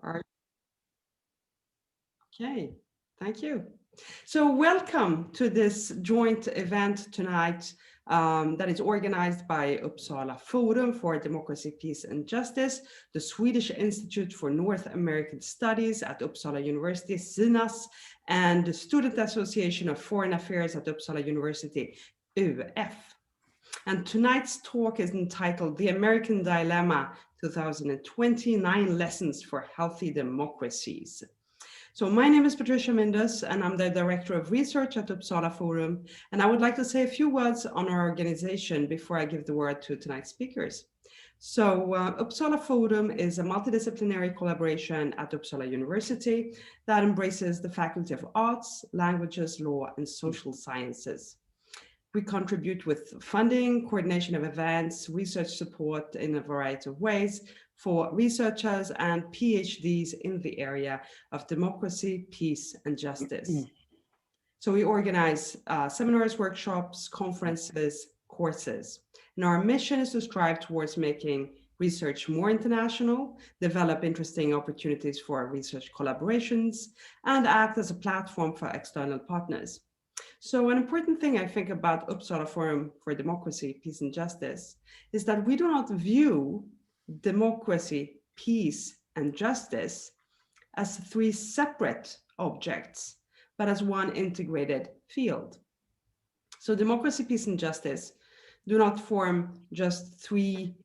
Are okay, thank you. So welcome to this joint event tonight that is organized by Uppsala Forum for Democracy, Peace and Justice, the Swedish Institute for North American Studies at Uppsala University, SINAS, and the Student Association of Foreign Affairs at Uppsala University, UF. And tonight's talk is entitled The American Dilemma 2029 Lessons for Healthy Democracies. So my name is Patricia Mendes, and I'm the Director of Research at Uppsala Forum. And I would like to say a few words on our organization before I give the word to tonight's speakers. So Uppsala Forum is a multidisciplinary collaboration at Uppsala University that embraces the Faculty of Arts, Languages, Law, and Social Sciences. We contribute with funding, coordination of events, research support in a variety of ways for researchers and PhDs in the area of democracy, peace, and justice. So we organize seminars, workshops, conferences, courses. And our mission is to strive towards making research more international, develop interesting opportunities for research collaborations, and act as a platform for external partners. So an important thing I think about Uppsala Forum for Democracy, Peace and Justice is that we do not view democracy, peace, and justice as three separate objects, but as one integrated field. So democracy, peace, and justice do not form just three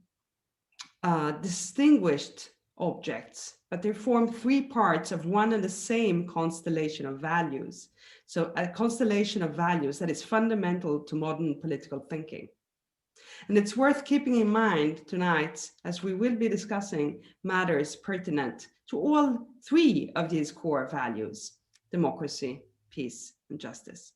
distinguished objects, but they form three parts of one and the same constellation of values. So a constellation of values that is fundamental to modern political thinking. And it's worth keeping in mind tonight, as we will be discussing matters pertinent to all three of these core values: democracy, peace, and justice.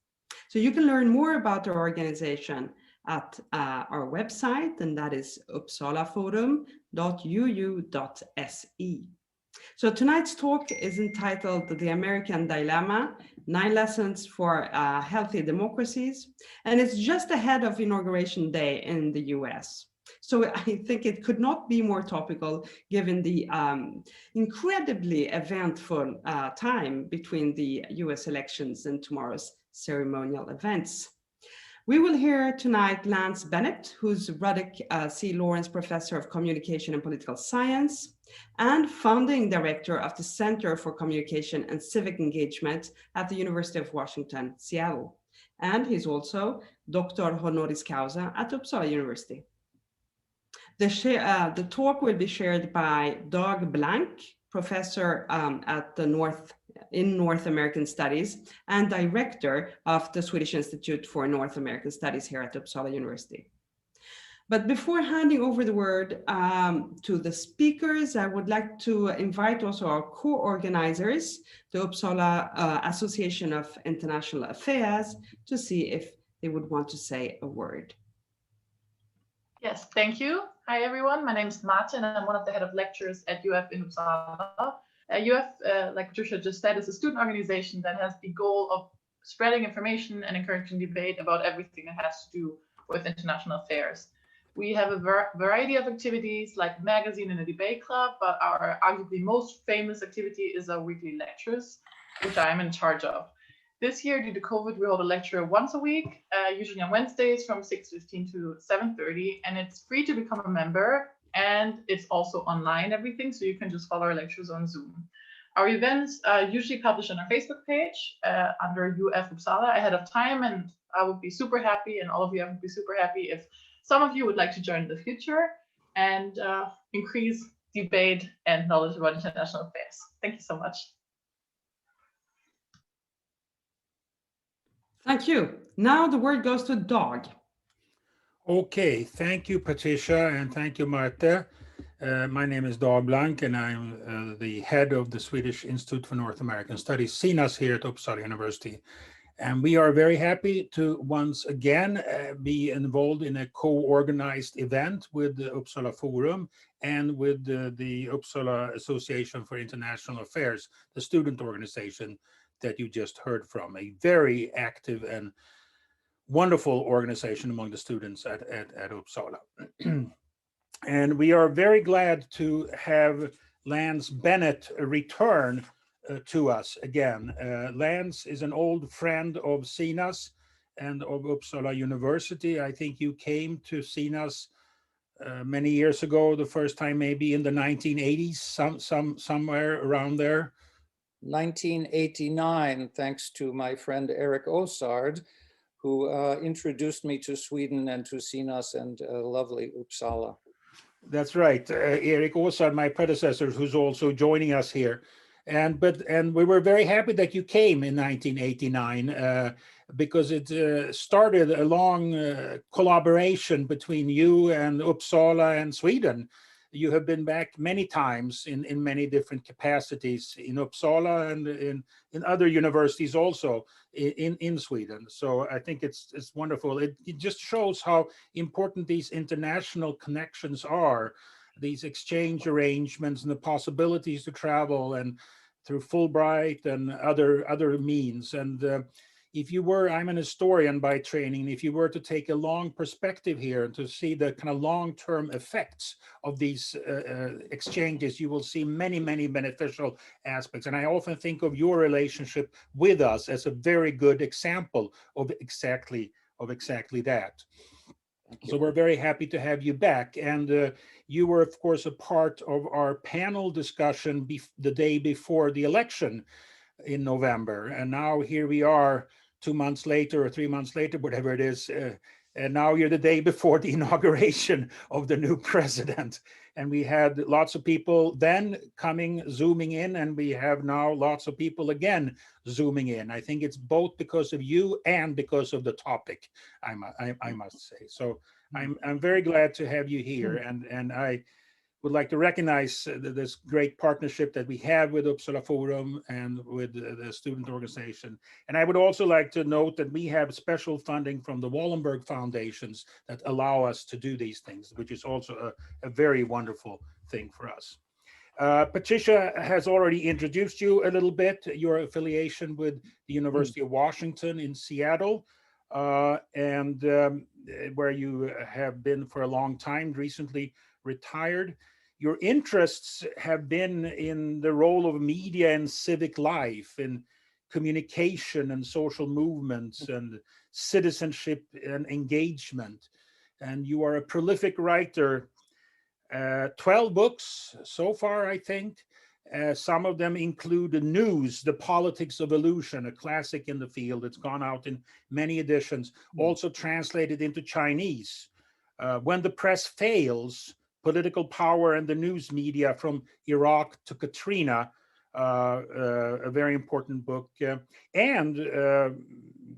So you can learn more about our organization at our website, and that is uppsalaforum.uu.se. So tonight's talk is entitled The American Dilemma, 9 Lessons for Healthy Democracies, and it's just ahead of Inauguration Day in the US. So I think it could not be more topical given the incredibly eventful time between the US elections and tomorrow's ceremonial events. We will hear tonight Lance Bennett, who's Ruddick C. Lawrence Professor of Communication and Political Science and founding director of the Center for Communication and Civic Engagement at the University of Washington, Seattle. And he's also Doctor honoris causa at Uppsala University. The talk will be shared by Doug Blanck, professor at the North American Studies and director of the Swedish Institute for North American Studies here at Uppsala University. But before handing over the word to the speakers, I would like to invite also our co-organizers, the Uppsala Association of International Affairs, to see if they would want to say a word. Yes, thank you. Hi, everyone. My name is Martin, and I'm one of the head of lectures at UF in Uppsala. UF, like Patricia just said, is a student organization that has the goal of spreading information and encouraging debate about everything that has to do with international affairs. We have a variety of activities like magazine and a debate club, but our arguably most famous activity is our weekly lectures, which I am in charge of. This year, due to COVID, we hold a lecture once a week, usually on Wednesdays from 6:15 to 7:30, and it's free to become a member, and it's also online, everything, so you can just follow our lectures on Zoom. Our events are usually published on our Facebook page under UF Uppsala ahead of time, and I would be super happy, and all of you would be super happy if some of you would like to join in the future and increase debate and knowledge about international affairs. Thank you so much. Thank you. Now the word goes to Doug. Okay, thank you, Patricia, and thank you, Marte. My name is Dag Blanck, and I'm the head of the Swedish Institute for North American Studies, SINAS, here at Uppsala University. And we are very happy to once again be involved in a co-organized event with the Uppsala Forum and with the Uppsala Association for International Affairs, the student organization that you just heard from, a very active and wonderful organization among the students at Uppsala. And we are very glad to have Lance Bennett return to us again. Lance is an old friend of SINAS and of Uppsala University. I think you came to SINAS many years ago, the first time maybe in the 1980s, somewhere around there. 1989, thanks to my friend Eric Osard, who introduced me to Sweden and to SINAS and lovely Uppsala. That's right, Eric Osard, my predecessor, who's also joining us here. And we were very happy that you came in 1989 because it started a long collaboration between you and Uppsala and Sweden. You have been back many times in many different capacities in Uppsala and in other universities also in Sweden. So I think it's wonderful. It just shows how important these international connections are, these exchange arrangements and the possibilities to travel and through Fulbright and other means. And if you were, I'm an historian by training, if you were to take a long perspective here to see the kind of long-term effects of these exchanges, you will see many, many beneficial aspects. And I often think of your relationship with us as a very good example of exactly that. So we're very happy to have you back. And you were, of course, a part of our panel discussion the day before the election in November. And now here we are 2 months later or 3 months later, whatever it is. And now you're the day before the inauguration of the new president. And we had lots of people then zooming in, and we have now lots of people again zooming in. I think it's both because of you and because of the topic, I must say. So I'm very glad to have you here. And I would like to recognize this great partnership that we have with Uppsala Forum and with the student organization. And I would also like to note that we have special funding from the Wallenberg Foundations that allow us to do these things, which is also a very wonderful thing for us. Patricia has already introduced you a little bit, your affiliation with the University of Washington in Seattle, and where you have been for a long time, recently retired. Your interests have been in the role of media and civic life, in communication and social movements and citizenship and engagement. And you are a prolific writer, 12 books so far, I think. Some of them include the news, The Politics of Illusion, a classic in the field. It's gone out in many editions, also translated into Chinese. When the Press Fails, Political Power and the News Media from Iraq to Katrina, a very important book. And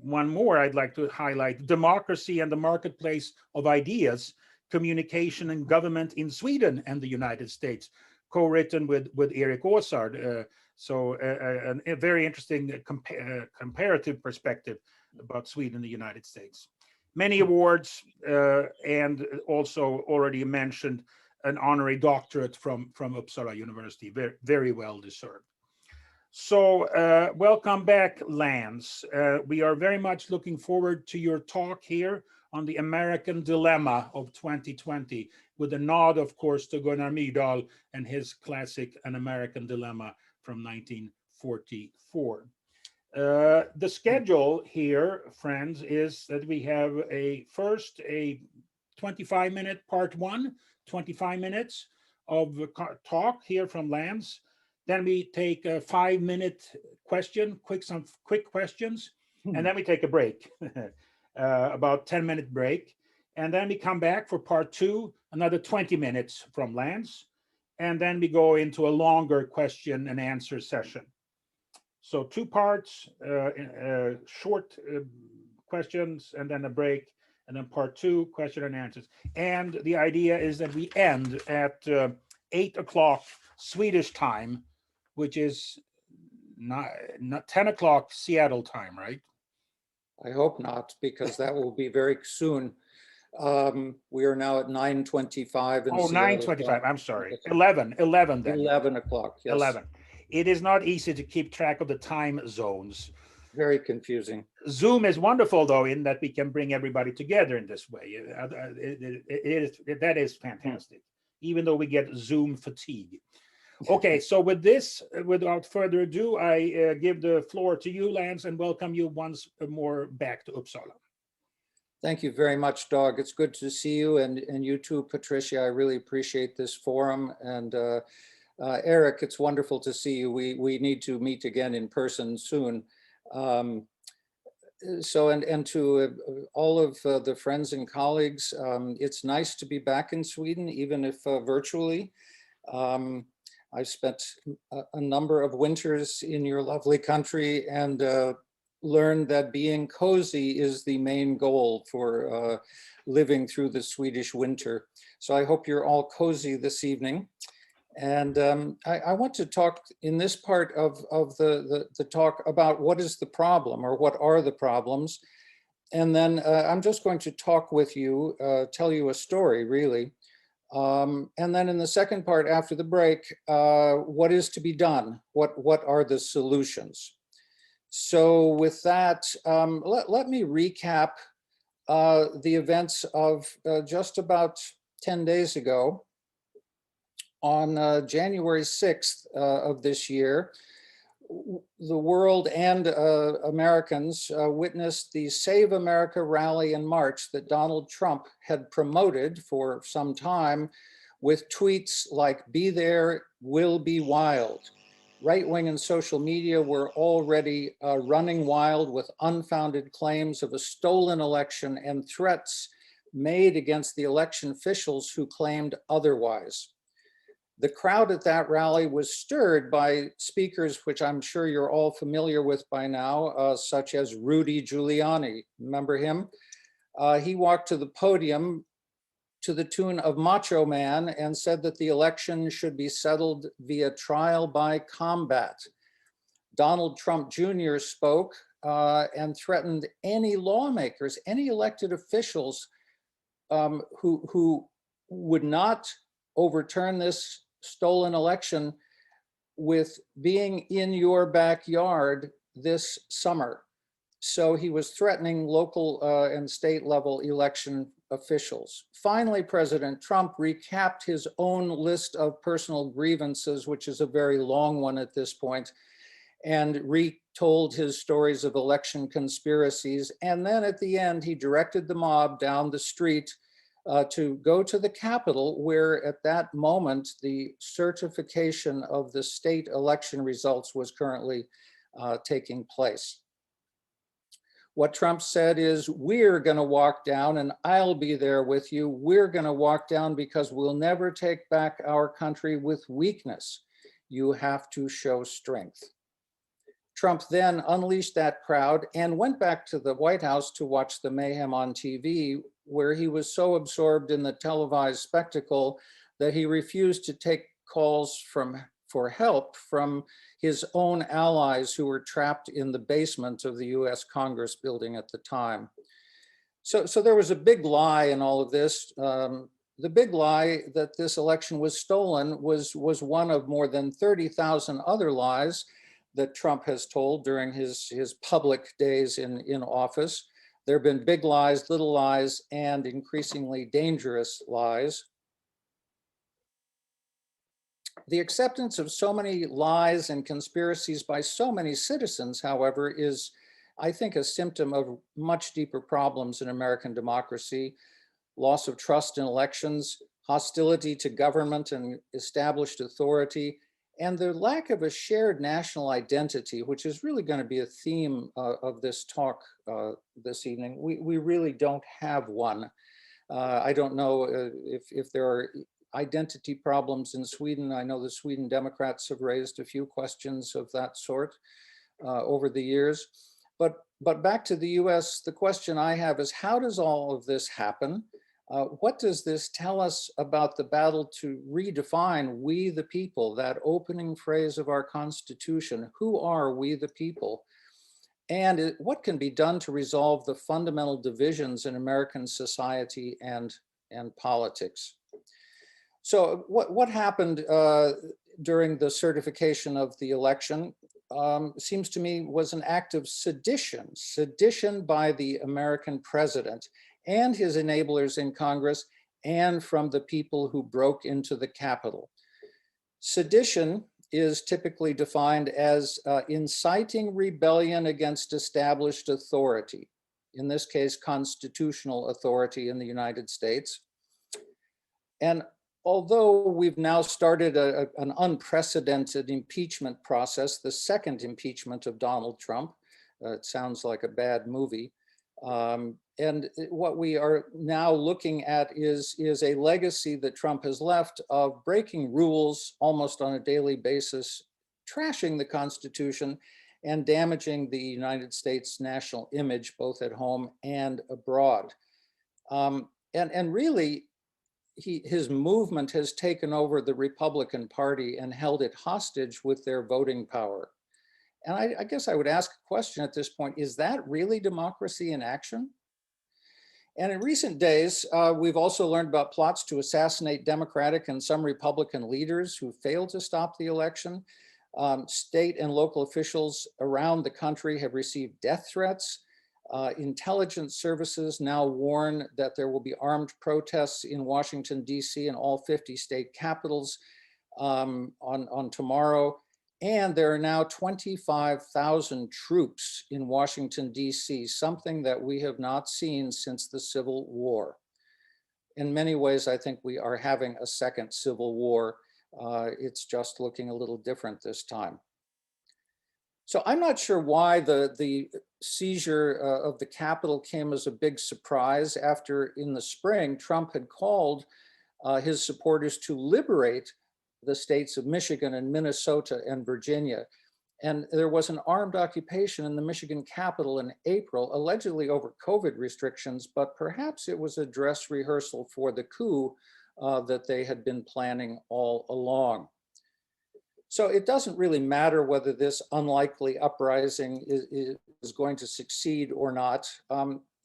one more I'd like to highlight, Democracy and the Marketplace of Ideas, Communication and Government in Sweden and the United States, co-written with Eric Osard. So a very interesting comparative perspective about Sweden and the United States. Many awards, and also already mentioned an honorary doctorate from Uppsala University, very, very well deserved. So welcome back, Lance. We are very much looking forward to your talk here on the American dilemma of 2020, with a nod, of course, to Gunnar Myrdal and his classic An American Dilemma from 1944. The schedule here, friends, is that we have first a 25-minute part one, 25 minutes of talk here from Lance. Then we take a 5-minute question, some quick questions, and then we take a break, about 10-minute break. And then we come back for part two, another 20 minutes from Lance. And then we go into a longer question and answer session. So 2 parts, short questions, and then a break, and then part 2, question and answers. And the idea is that we end at 8 o'clock Swedish time, which is not 10 o'clock Seattle time, right? I hope not, because that will be very soon. We are now at 9:25. Oh, 9:25, I'm sorry, 11 then. 11 o'clock, yes. 11. It is not easy to keep track of the time zones. Very confusing. Zoom is wonderful, though, in that we can bring everybody together in this way. That is fantastic, even though we get Zoom fatigue. Okay, so with this, without further ado, I give the floor to you, Lance, and welcome you once more back to Uppsala. Thank you very much, Dag. It's good to see you, and you too, Patricia. I really appreciate this forum. And Eric, it's wonderful to see you. We need to meet again in person soon. And to all of the friends and colleagues, it's nice to be back in Sweden, even if virtually. I've spent a number of winters in your lovely country and learned that being cozy is the main goal for living through the Swedish winter. So I hope you're all cozy this evening. And I want to talk in this part of the talk about what is the problem, or what are the problems. And then I'm just going to talk with you, tell you a story, really. And then in the second part after the break, what is to be done? What are the solutions? So with that, let me recap the events of just about 10 days ago. On January 6th of this year, the world and Americans witnessed the Save America rally and march that Donald Trump had promoted for some time, with tweets like, "Be there, will be wild." Right-wing and social media were already running wild with unfounded claims of a stolen election and threats made against the election officials who claimed otherwise. The crowd at that rally was stirred by speakers, which I'm sure you're all familiar with by now, such as Rudy Giuliani. Remember him? He walked to the podium to the tune of Macho Man and said that the election should be settled via trial by combat. Donald Trump Jr. spoke and threatened any lawmakers, any elected officials who would not overturn this stolen election with being in your backyard this summer. So he was threatening local and state level election officials. Finally, President Trump recapped his own list of personal grievances, which is a very long one at this point, and retold his stories of election conspiracies. And then at the end, he directed the mob down the street to go to the Capitol, where at that moment, the certification of the state election results was currently taking place. What Trump said is, "We're going to walk down and I'll be there with you. We're going to walk down because we'll never take back our country with weakness. You have to show strength." Trump then unleashed that crowd and went back to the White House to watch the mayhem on TV, where he was so absorbed in the televised spectacle that he refused to take calls for help from his own allies who were trapped in the basement of the US Congress building at the time. So there was a big lie in all of this. The big lie that this election was stolen was one of more than 30,000 other lies that Trump has told during his public days in office. There have been big lies, little lies, and increasingly dangerous lies. The acceptance of so many lies and conspiracies by so many citizens, however, is, I think, a symptom of much deeper problems in American democracy: loss of trust in elections, hostility to government and established authority, and the lack of a shared national identity, which is really going to be a theme of this talk this evening. We really don't have one. I don't know if there are identity problems in Sweden. I know the Sweden Democrats have raised a few questions of that sort over the years. But back to the US, the question I have is, how does all of this happen? What does this tell us about the battle to redefine we the people, that opening phrase of our Constitution? Who are we the people? And what can be done to resolve the fundamental divisions in American society and politics? So what happened during the certification of the election seems to me was an act of sedition by the American president and his enablers in Congress and from the people who broke into the Capitol. Sedition is typically defined as inciting rebellion against established authority, in this case, constitutional authority in the United States. And although we've now started an unprecedented impeachment process, the second impeachment of Donald Trump, it sounds like a bad movie. And what we are now looking at is a legacy that Trump has left of breaking rules almost on a daily basis, trashing the Constitution, and damaging the United States national image, both at home and abroad. And really, his movement has taken over the Republican Party and held it hostage with their voting power. And I guess I would ask a question at this point, is that really democracy in action? And in recent days, we've also learned about plots to assassinate Democratic and some Republican leaders who failed to stop the election. State and local officials around the country have received death threats. Intelligence services now warn that there will be armed protests in Washington, D.C. and all 50 state capitals on tomorrow. And there are now 25,000 troops in Washington, D.C., something that we have not seen since the Civil War. In many ways, I think we are having a second Civil War. It's just looking a little different this time. So I'm not sure why the seizure of the Capitol came as a big surprise after in the spring, Trump had called his supporters to liberate the states of Michigan and Minnesota and Virginia. And there was an armed occupation in the Michigan Capitol in April, allegedly over COVID restrictions, but perhaps it was a dress rehearsal for the coup that they had been planning all along. So it doesn't really matter whether this unlikely uprising is going to succeed or not.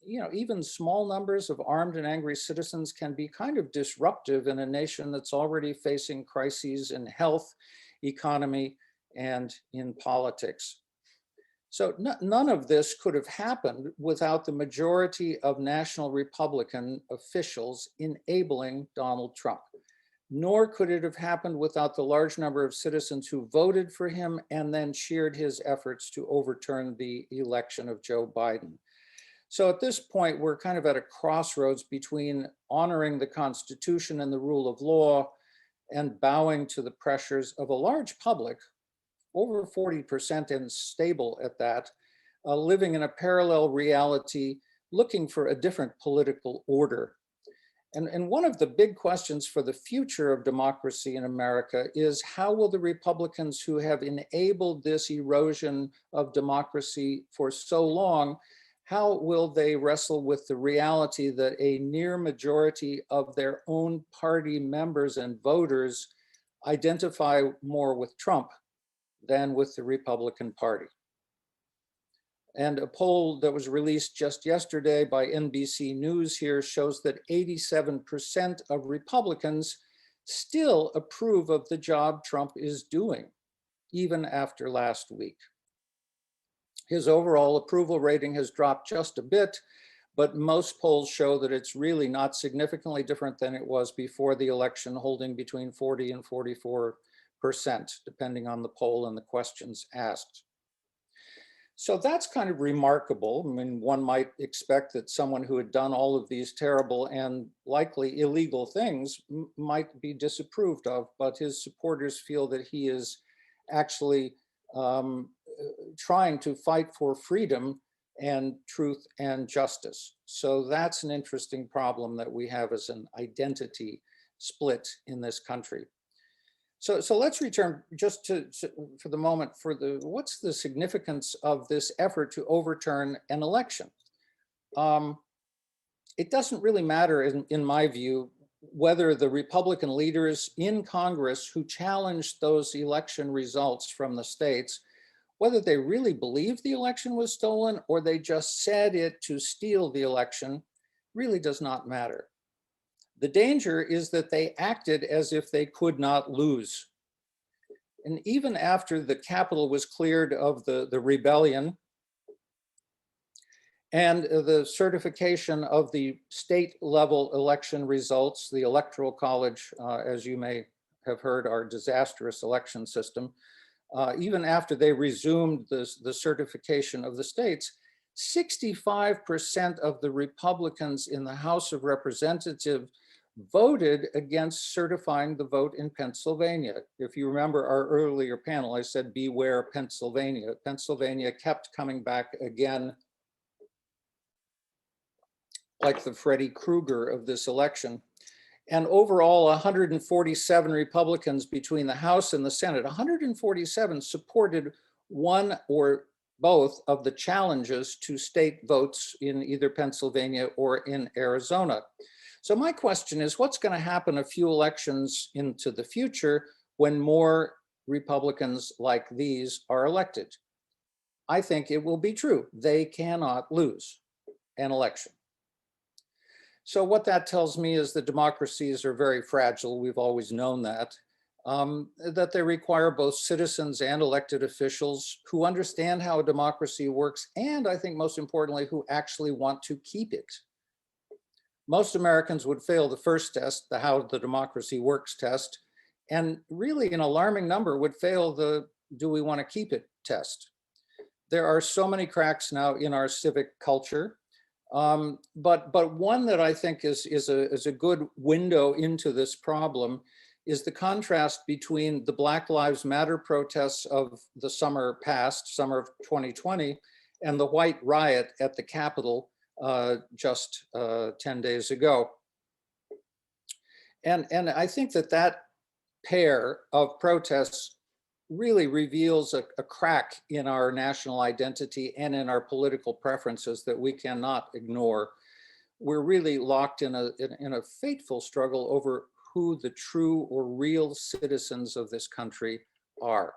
You know, even small numbers of armed and angry citizens can be kind of disruptive in a nation that's already facing crises in health, economy, and in politics. So none of this could have happened without the majority of national Republican officials enabling Donald Trump. Nor could it have happened without the large number of citizens who voted for him and then cheered his efforts to overturn the election of Joe Biden. So at this point, we're kind of at a crossroads between honoring the Constitution and the rule of law and bowing to the pressures of a large public, over 40% and stable at that, living in a parallel reality, looking for a different political order. And one of the big questions for the future of democracy in America is how will the Republicans who have enabled this erosion of democracy for so long, how will they wrestle with the reality that a near majority of their own party members and voters identify more with Trump than with the Republican Party? And a poll that was released just yesterday by NBC News here shows that 87% of Republicans still approve of the job Trump is doing, even after last week. His overall approval rating has dropped just a bit, but most polls show that it's really not significantly different than it was before the election, holding between 40 and 44%, depending on the poll and the questions asked. So that's kind of remarkable. I mean, one might expect that someone who had done all of these terrible and likely illegal things might be disapproved of, but his supporters feel that he is actually trying to fight for freedom and truth and justice. So that's an interesting problem that we have as an identity split in this country. So let's return just for the moment what's the significance of this effort to overturn an election? It doesn't really matter, in my view, whether the Republican leaders in Congress who challenged those election results from the states, whether they really believe the election was stolen or they just said it to steal the election, really does not matter. The danger is that they acted as if they could not lose. And even after the Capitol was cleared of the rebellion and the certification of the state level election results, the Electoral College, as you may have heard, our disastrous election system, even after they resumed the certification of the states, 65% of the Republicans in the House of Representatives voted against certifying the vote in Pennsylvania. If you remember our earlier panel, I said, beware Pennsylvania. Pennsylvania kept coming back again, like the Freddy Krueger of this election. And overall, 147 Republicans between the House and the Senate, 147 supported one or both of the challenges to state votes in either Pennsylvania or in Arizona. So my question is, what's going to happen a few elections into the future when more Republicans like these are elected? I think it will be true. They cannot lose an election. So what that tells me is that democracies are very fragile. We've always known that. That they require both citizens and elected officials who understand how a democracy works, and I think most importantly, who actually want to keep it. Most Americans would fail the first test, the how the democracy works test, and really an alarming number would fail the do we want to keep it test. There are so many cracks now in our civic culture, but one that I think is a good window into this problem is the contrast between the Black Lives Matter protests of the summer past, summer of 2020, and the white riot at the Capitol just 10 days ago. And I think that pair of protests really reveals a crack in our national identity and in our political preferences that we cannot ignore. We're really locked in a fateful struggle over who the true or real citizens of this country are.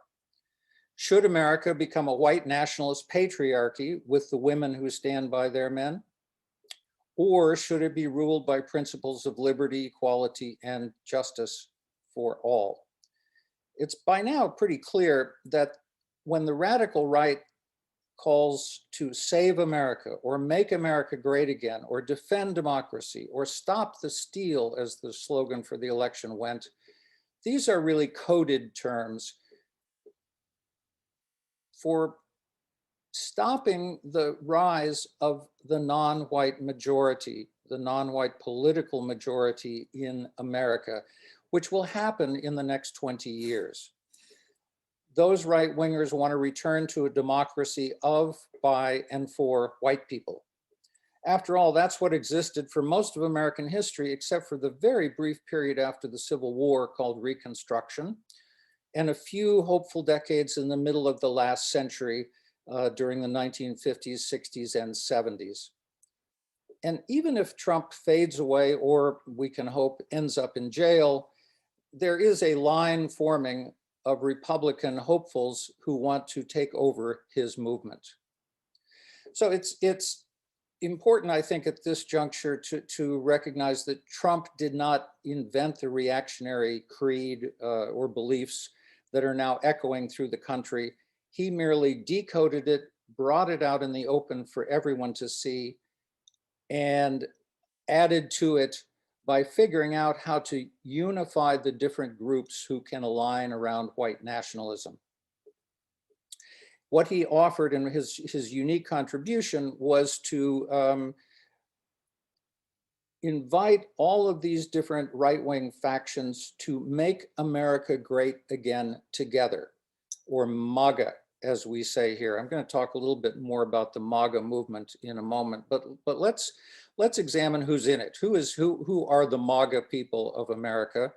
Should America become a white nationalist patriarchy with the women who stand by their men? Or should it be ruled by principles of liberty, equality, and justice for all? It's by now pretty clear that when the radical right calls to save America or make America great again or defend democracy or stop the steal, as the slogan for the election went, these are really coded terms for stopping the rise of the non-white majority, the non-white political majority in America, which will happen in the next 20 years. Those right-wingers want to return to a democracy of, by, and for white people. After all, that's what existed for most of American history, except for the very brief period after the Civil War called Reconstruction, and a few hopeful decades in the middle of the last century during the 1950s, 60s, and 70s. And even if Trump fades away, or we can hope ends up in jail, there is a line forming of Republican hopefuls who want to take over his movement. So it's important, I think, at this juncture to recognize that Trump did not invent the reactionary creed or beliefs that are now echoing through the country. He merely decoded it, brought it out in the open for everyone to see, and added to it by figuring out how to unify the different groups who can align around white nationalism. What he offered in his unique contribution was to invite all of these different right-wing factions to make America great again together, or MAGA, as we say here. I'm going to talk a little bit more about the MAGA movement in a moment, but let's examine who's in it. Who are the MAGA people of America?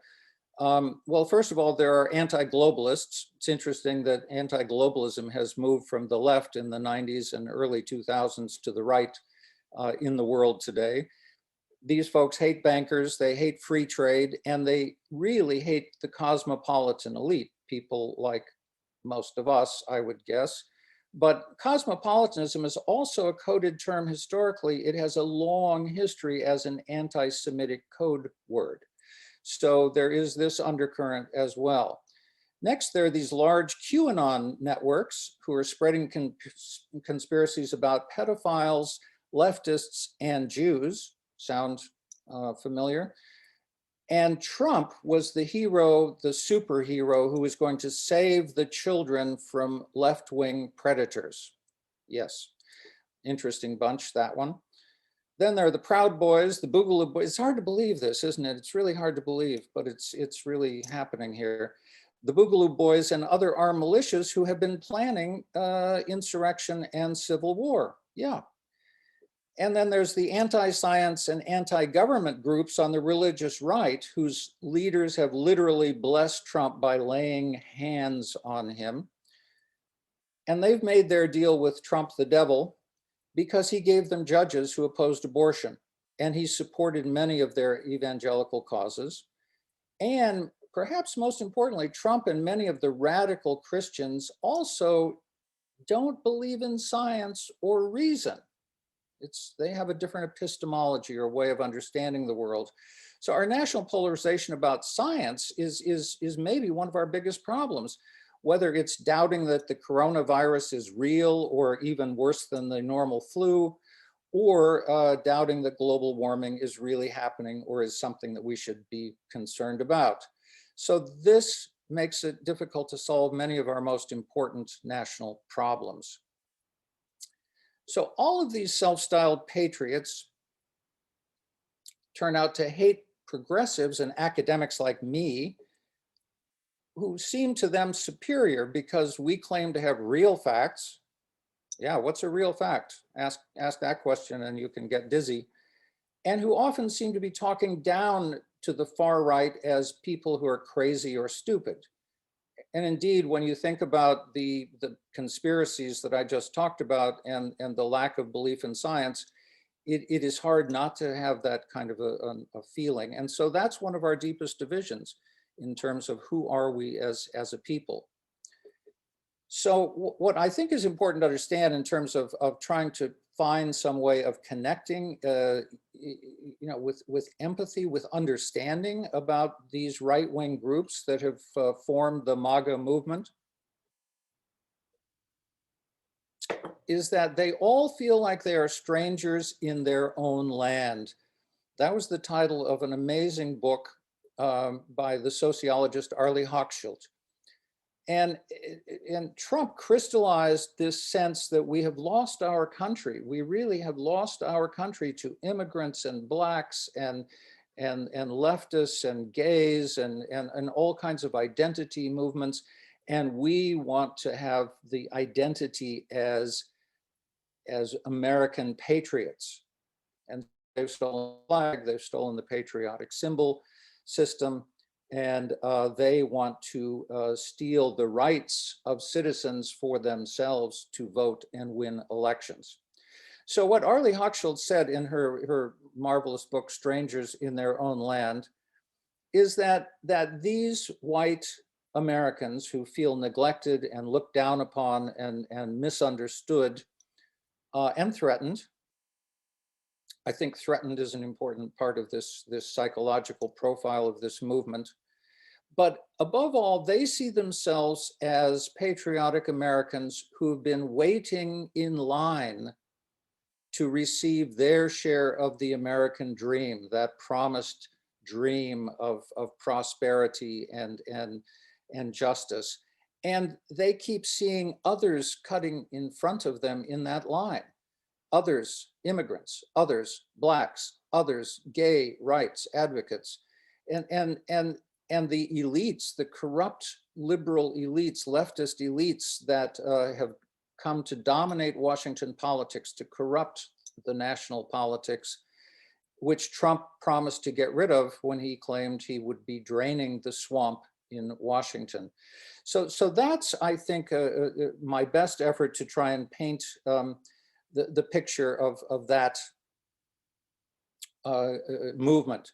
Well, first of all, there are anti-globalists. It's interesting that anti-globalism has moved from the left in the 90s and early 2000s to the right in the world today. These folks hate bankers, they hate free trade, and they really hate the cosmopolitan elite, people like most of us, I would guess. But cosmopolitanism is also a coded term historically. It has a long history as an anti-Semitic code word. So there is this undercurrent as well. Next, there are these large QAnon networks who are spreading conspiracies about pedophiles, leftists, and Jews. Sound familiar? And Trump was the hero, the superhero who was going to save the children from left-wing predators. Yes, interesting bunch, that one. Then there are the Proud Boys, the Boogaloo Boys. It's hard to believe this, isn't it? It's really hard to believe, but it's really happening here. The Boogaloo Boys and other armed militias who have been planning insurrection and civil war. Yeah. And then there's the anti-science and anti-government groups on the religious right, whose leaders have literally blessed Trump by laying hands on him. And they've made their deal with Trump the devil because he gave them judges who opposed abortion, and he supported many of their evangelical causes. And perhaps most importantly, Trump and many of the radical Christians also don't believe in science or reason. They have a different epistemology or way of understanding the world. So our national polarization about science is maybe one of our biggest problems, whether it's doubting that the coronavirus is real or even worse than the normal flu, or doubting that global warming is really happening or is something that we should be concerned about. So this makes it difficult to solve many of our most important national problems. So all of these self-styled patriots turn out to hate progressives and academics like me, who seem to them superior because we claim to have real facts. Yeah, what's a real fact? Ask that question and you can get dizzy. And who often seem to be talking down to the far right as people who are crazy or stupid. And indeed, when you think about the conspiracies that I just talked about and the lack of belief in science, it is hard not to have that kind of a feeling. And so that's one of our deepest divisions in terms of who are we as a people. So what I think is important to understand in terms of trying to find some way of connecting, with empathy, with understanding about these right-wing groups that have formed the MAGA movement, is that they all feel like they are strangers in their own land. That was the title of an amazing book by the sociologist Arlie Hochschild. And Trump crystallized this sense that we have lost our country. We really have lost our country to immigrants and Blacks and leftists and gays and all kinds of identity movements. And we want to have the identity as American patriots. And they've stolen the flag, they've stolen the patriotic symbol system, and they want to steal the rights of citizens for themselves to vote and win elections. So what Arlie Hochschild said in her marvelous book, Strangers in Their Own Land, is that these white Americans who feel neglected and looked down upon and misunderstood and threatened. I think threatened is an important part of this psychological profile of this movement. But above all, they see themselves as patriotic Americans who've been waiting in line to receive their share of the American dream, that promised dream of prosperity and justice. And they keep seeing others cutting in front of them in that line. Others, immigrants, others, Blacks, others, gay rights advocates, and the elites, the corrupt liberal elites, leftist elites that have come to dominate Washington politics, to corrupt the national politics, which Trump promised to get rid of when he claimed he would be draining the swamp in Washington. So that's, I think, my best effort to try and paint the picture of that movement.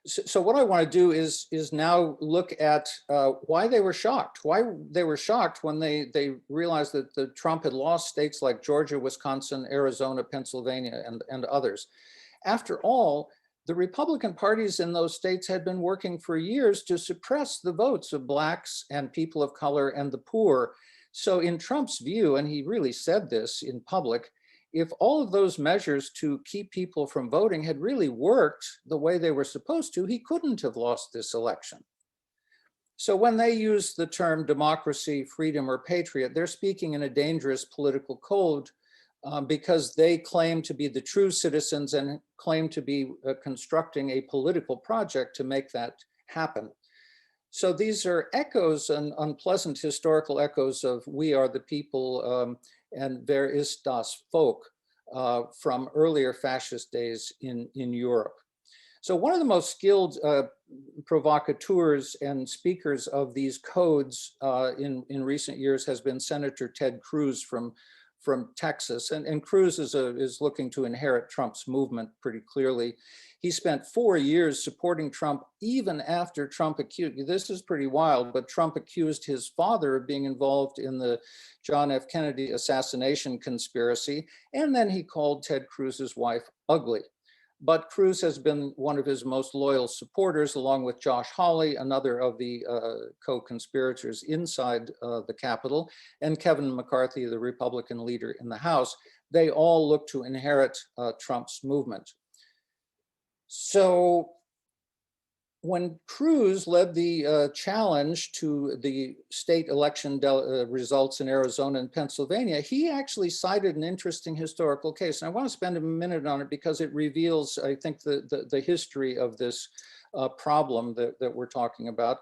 So what I want to do is now look at why they were shocked. Why they were shocked when they realized that Trump had lost states like Georgia, Wisconsin, Arizona, Pennsylvania, and others. After all, the Republican parties in those states had been working for years to suppress the votes of Blacks and people of color and the poor. So in Trump's view, and he really said this in public, if all of those measures to keep people from voting had really worked the way they were supposed to, he couldn't have lost this election. So when they use the term democracy, freedom, or patriot, they're speaking in a dangerous political code because they claim to be the true citizens and claim to be constructing a political project to make that happen. So these are echoes and unpleasant historical echoes of "we are the people" and "wer ist das Volk" from earlier fascist days in Europe. So one of the most skilled provocateurs and speakers of these codes in recent years has been Senator Ted Cruz from Texas. And Cruz is looking to inherit Trump's movement pretty clearly. He spent 4 years supporting Trump even after Trump accused, this is pretty wild, but Trump accused his father of being involved in the John F. Kennedy assassination conspiracy. And then he called Ted Cruz's wife ugly. But Cruz has been one of his most loyal supporters, along with Josh Hawley, another of the co-conspirators inside the Capitol, and Kevin McCarthy, the Republican leader in the House. They all look to inherit Trump's movement. So when Cruz led the challenge to the state election results in Arizona and Pennsylvania, he actually cited an interesting historical case. And I want to spend a minute on it because it reveals, I think, the history of this problem that we're talking about.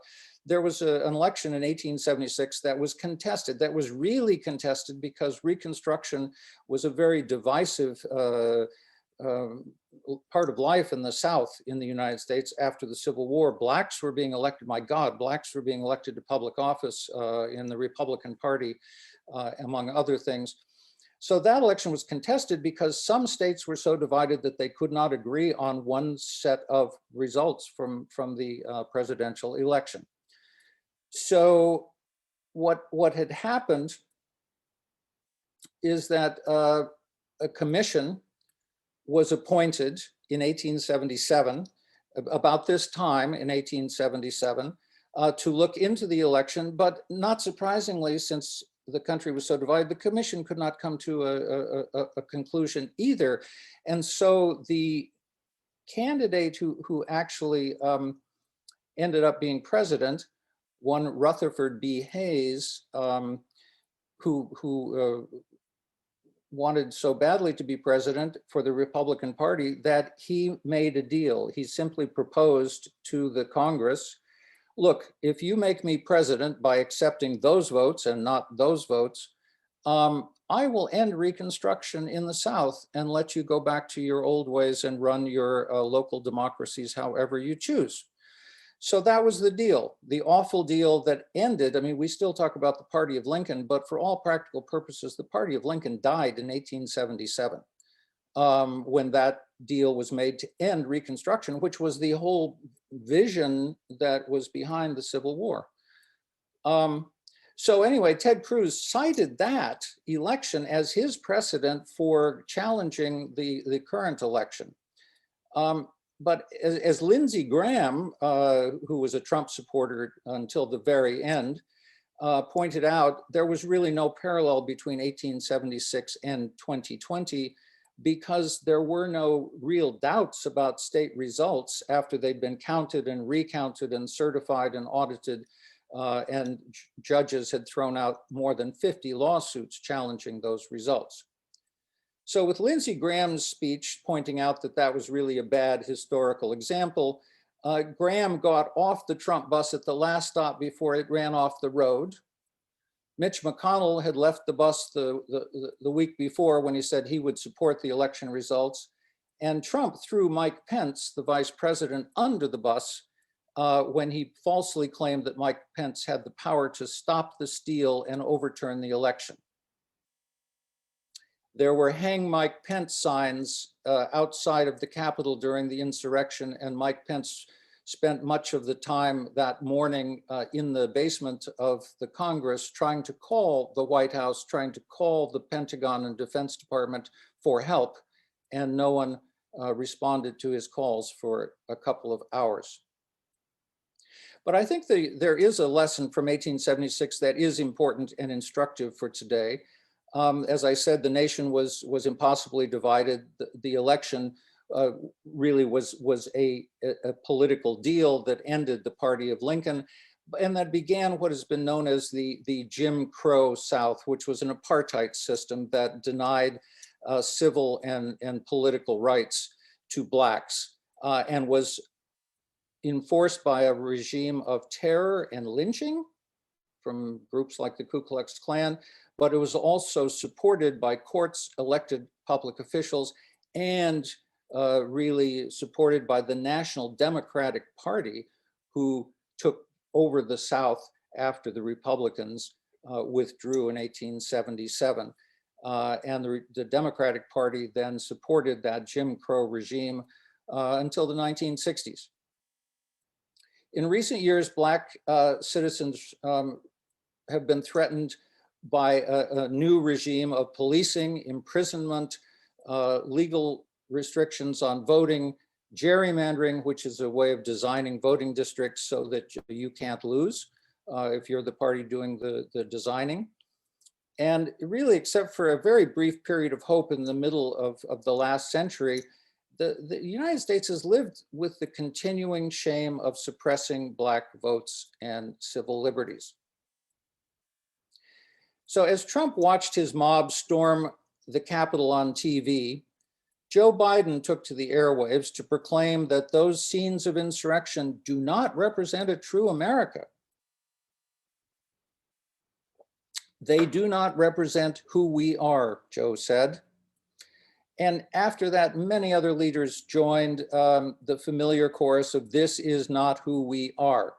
There was an election in 1876 that was contested, that was really contested because Reconstruction was a very divisive part of life in the South in the United States after the Civil War. Blacks were being elected, my God, blacks were being elected to public office in the Republican Party, among other things. So that election was contested because some states were so divided that they could not agree on one set of results from the presidential election. So what had happened is that a commission was appointed in 1877, about this time in 1877, to look into the election, but not surprisingly, since the country was so divided, the commission could not come to a conclusion either. And so the candidate who actually ended up being president, one Rutherford B. Hayes, who wanted so badly to be president for the Republican Party that he made a deal. He simply proposed to the Congress, look, if you make me president by accepting those votes and not those votes, I will end Reconstruction in the South and let you go back to your old ways and run your local democracies however you choose. So that was the deal, the awful deal that ended. I mean, we still talk about the Party of Lincoln, but for all practical purposes, the Party of Lincoln died in 1877 when that deal was made to end Reconstruction, which was the whole vision that was behind the Civil War. So anyway, Ted Cruz cited that election as his precedent for challenging the current election. But as Lindsey Graham, who was a Trump supporter until the very end, pointed out, there was really no parallel between 1876 and 2020 because there were no real doubts about state results after they'd been counted and recounted and certified and audited, and judges had thrown out more than 50 lawsuits challenging those results. So with Lindsey Graham's speech pointing out that that was really a bad historical example, Graham got off the Trump bus at the last stop before it ran off the road. Mitch McConnell had left the bus the week before when he said he would support the election results. And Trump threw Mike Pence, the vice president, under the bus when he falsely claimed that Mike Pence had the power to stop the steal and overturn the election. There were "Hang Mike Pence" signs outside of the Capitol during the insurrection, and Mike Pence spent much of the time that morning in the basement of the Congress trying to call the White House, trying to call the Pentagon and Defense Department for help, and no one responded to his calls for a couple of hours. But I think there is a lesson from 1876 that is important and instructive for today. As I said, the nation was impossibly divided. The election really was a political deal that ended the party of Lincoln, and that began what has been known as the Jim Crow South, which was an apartheid system that denied civil and political rights to Blacks, and was enforced by a regime of terror and lynching from groups like the Ku Klux Klan, but it was also supported by courts, elected public officials, and really supported by the National Democratic Party, who took over the South after the Republicans withdrew in 1877. And the Democratic Party then supported that Jim Crow regime until the 1960s. In recent years, Black citizens have been threatened by a new regime of policing, imprisonment, legal restrictions on voting, gerrymandering, which is a way of designing voting districts so that you can't lose if you're the party doing the designing. And really, except for a very brief period of hope in the middle of the last century, the United States has lived with the continuing shame of suppressing Black votes and civil liberties. So as Trump watched his mob storm the Capitol on TV, Joe Biden took to the airwaves to proclaim that those scenes of insurrection do not represent a true America. They do not represent who we are, Joe said. And after that, many other leaders joined the familiar chorus of "This is not who we are."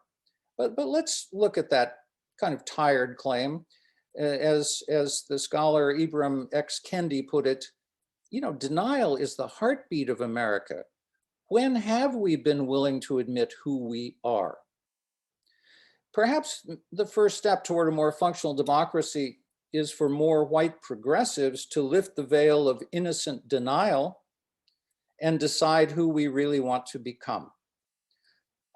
But let's look at that kind of tired claim. As the scholar Ibram X. Kendi put it, you know, denial is the heartbeat of America. When have we been willing to admit who we are? Perhaps the first step toward a more functional democracy is for more white progressives to lift the veil of innocent denial and decide who we really want to become.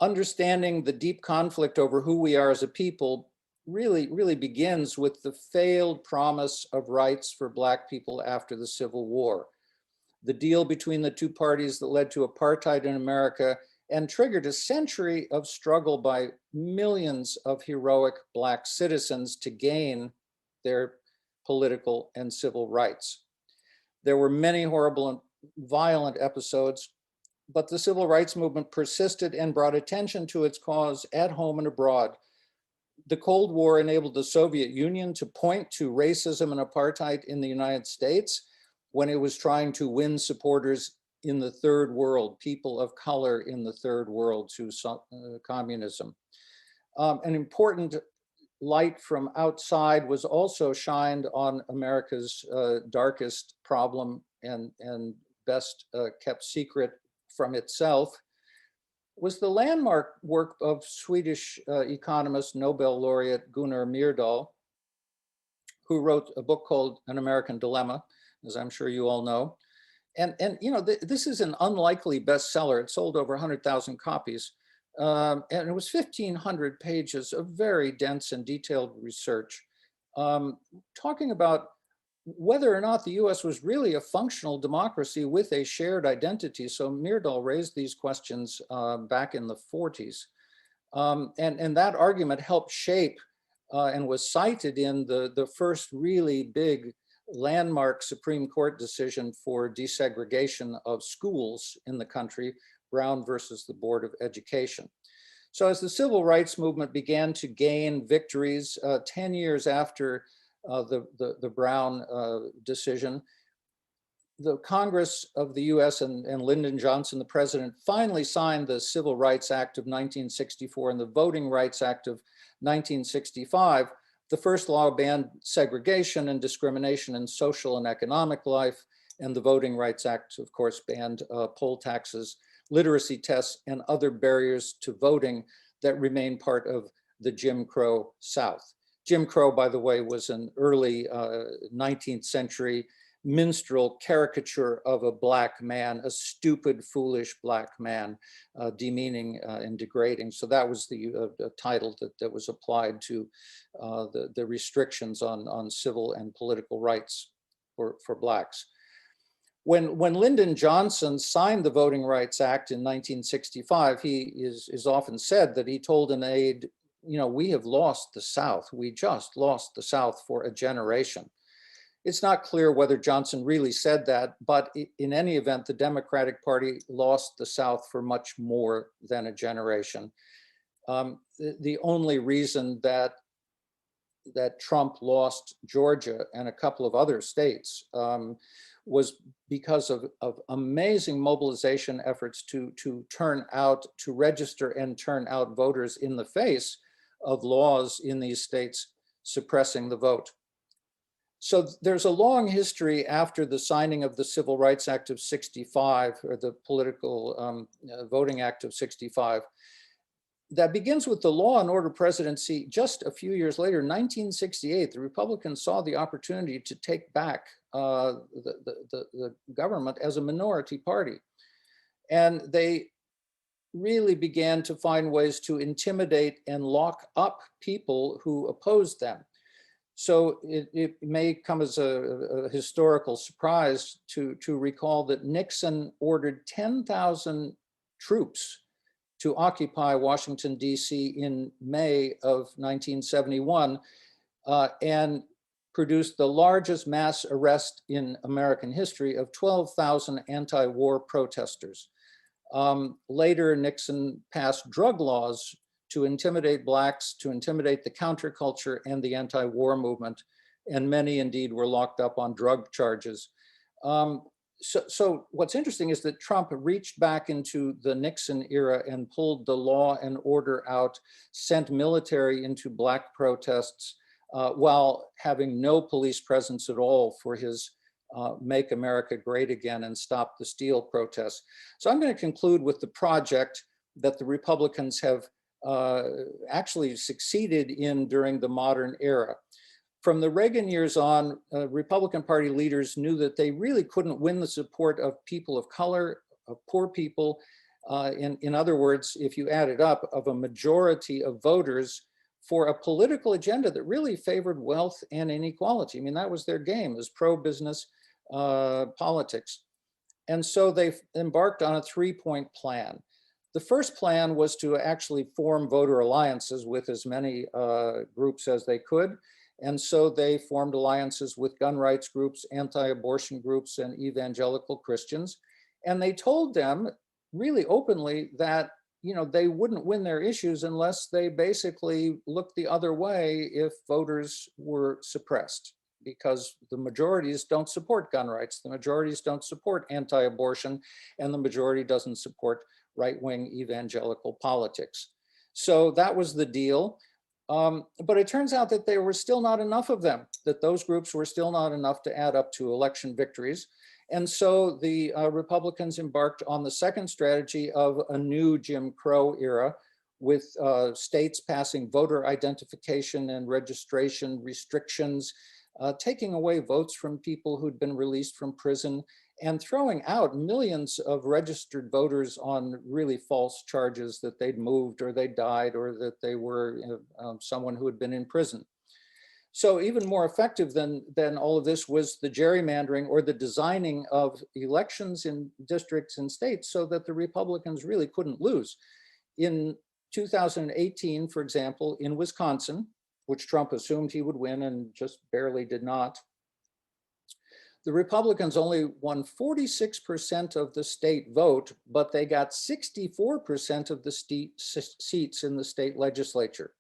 Understanding the deep conflict over who we are as a people really begins with the failed promise of rights for Black people after the Civil War. The deal between the two parties that led to apartheid in America and triggered a century of struggle by millions of heroic Black citizens to gain their political and civil rights. There were many horrible and violent episodes, but the civil rights movement persisted and brought attention to its cause at home and abroad. The Cold War enabled the Soviet Union to point to racism and apartheid in the United States when it was trying to win supporters in the third world, people of color in the third world, to communism. An important light from outside was also shined on America's darkest problem and best kept secret from itself, was the landmark work of Swedish economist, Nobel laureate Gunnar Myrdal, who wrote a book called An American Dilemma, as I'm sure you all know. And you know, this is an unlikely bestseller. It sold over 100,000 copies. And it was 1,500 pages of very dense and detailed research, talking about whether or not the US was really a functional democracy with a shared identity. So Myrdal raised these questions back in the 40s. And that argument helped shape and was cited in the first really big landmark Supreme Court decision for desegregation of schools in the country, Brown versus the Board of Education. So as the civil rights movement began to gain victories 10 years after the Brown decision, the Congress of the US and Lyndon Johnson, the president, finally signed the Civil Rights Act of 1964 and the Voting Rights Act of 1965. The first law banned segregation and discrimination in social and economic life, and the Voting Rights Act, of course, banned poll taxes, literacy tests, and other barriers to voting that remain part of the Jim Crow South. Jim Crow, by the way, was an early 19th century minstrel caricature of a black man, a stupid, foolish black man, demeaning and degrading. So that was the title that was applied to the restrictions on civil and political rights for blacks. When Lyndon Johnson signed the Voting Rights Act in 1965, he is often said that he told an aide, you know, we have lost the South. We just lost the South for a generation. It's not clear whether Johnson really said that, but in any event, the Democratic Party lost the South for much more than a generation. The only reason that Trump lost Georgia and a couple of other states was because of amazing mobilization efforts to turn out, to register and turn out voters in the face of laws in these states suppressing the vote. So there's a long history after the signing of the Civil Rights Act of 65, or the Political Voting Act of 65, that begins with the Law and Order presidency. Just a few years later, 1968, the Republicans saw the opportunity to take back the government as a minority party. And they really began to find ways to intimidate and lock up people who opposed them. So it may come as a historical surprise to recall that Nixon ordered 10,000 troops to occupy Washington, D.C. in May of 1971 and produced the largest mass arrest in American history of 12,000 anti-war protesters. Later, Nixon passed drug laws to intimidate blacks, to intimidate the counterculture and the anti-war movement, and many indeed were locked up on drug charges. So what's interesting is that Trump reached back into the Nixon era and pulled the law and order out, sent military into black protests, while having no police presence at all for his Make America Great Again and Stop the Steal protests. So I'm going to conclude with the project that the Republicans have actually succeeded in during the modern era. From the Reagan years on, Republican Party leaders knew that they really couldn't win the support of people of color, of poor people. In other words, if you add it up, of a majority of voters for a political agenda that really favored wealth and inequality. I mean, that was their game, it was pro-business politics. And so they embarked on a three-point plan. The first plan was to actually form voter alliances with as many groups as they could. And so they formed alliances with gun rights groups, anti-abortion groups, and evangelical Christians. And they told them really openly that, you know, they wouldn't win their issues unless they basically looked the other way if voters were suppressed, because the majorities don't support gun rights, the majorities don't support anti-abortion, and the majority doesn't support right-wing evangelical politics. So that was the deal. But it turns out that there were still not enough of them, that those groups were still not enough to add up to election victories. And so the Republicans embarked on the second strategy of a new Jim Crow era, with states passing voter identification and registration restrictions, taking away votes from people who'd been released from prison, and throwing out millions of registered voters on really false charges that they'd moved or they died or that they were someone who had been in prison. So even more effective than all of this was the gerrymandering or the designing of elections in districts and states so that the Republicans really couldn't lose. In 2018, for example, in Wisconsin, which Trump assumed he would win and just barely did not, the Republicans only won 46% of the state vote, but they got 64% of the seats in the state legislature.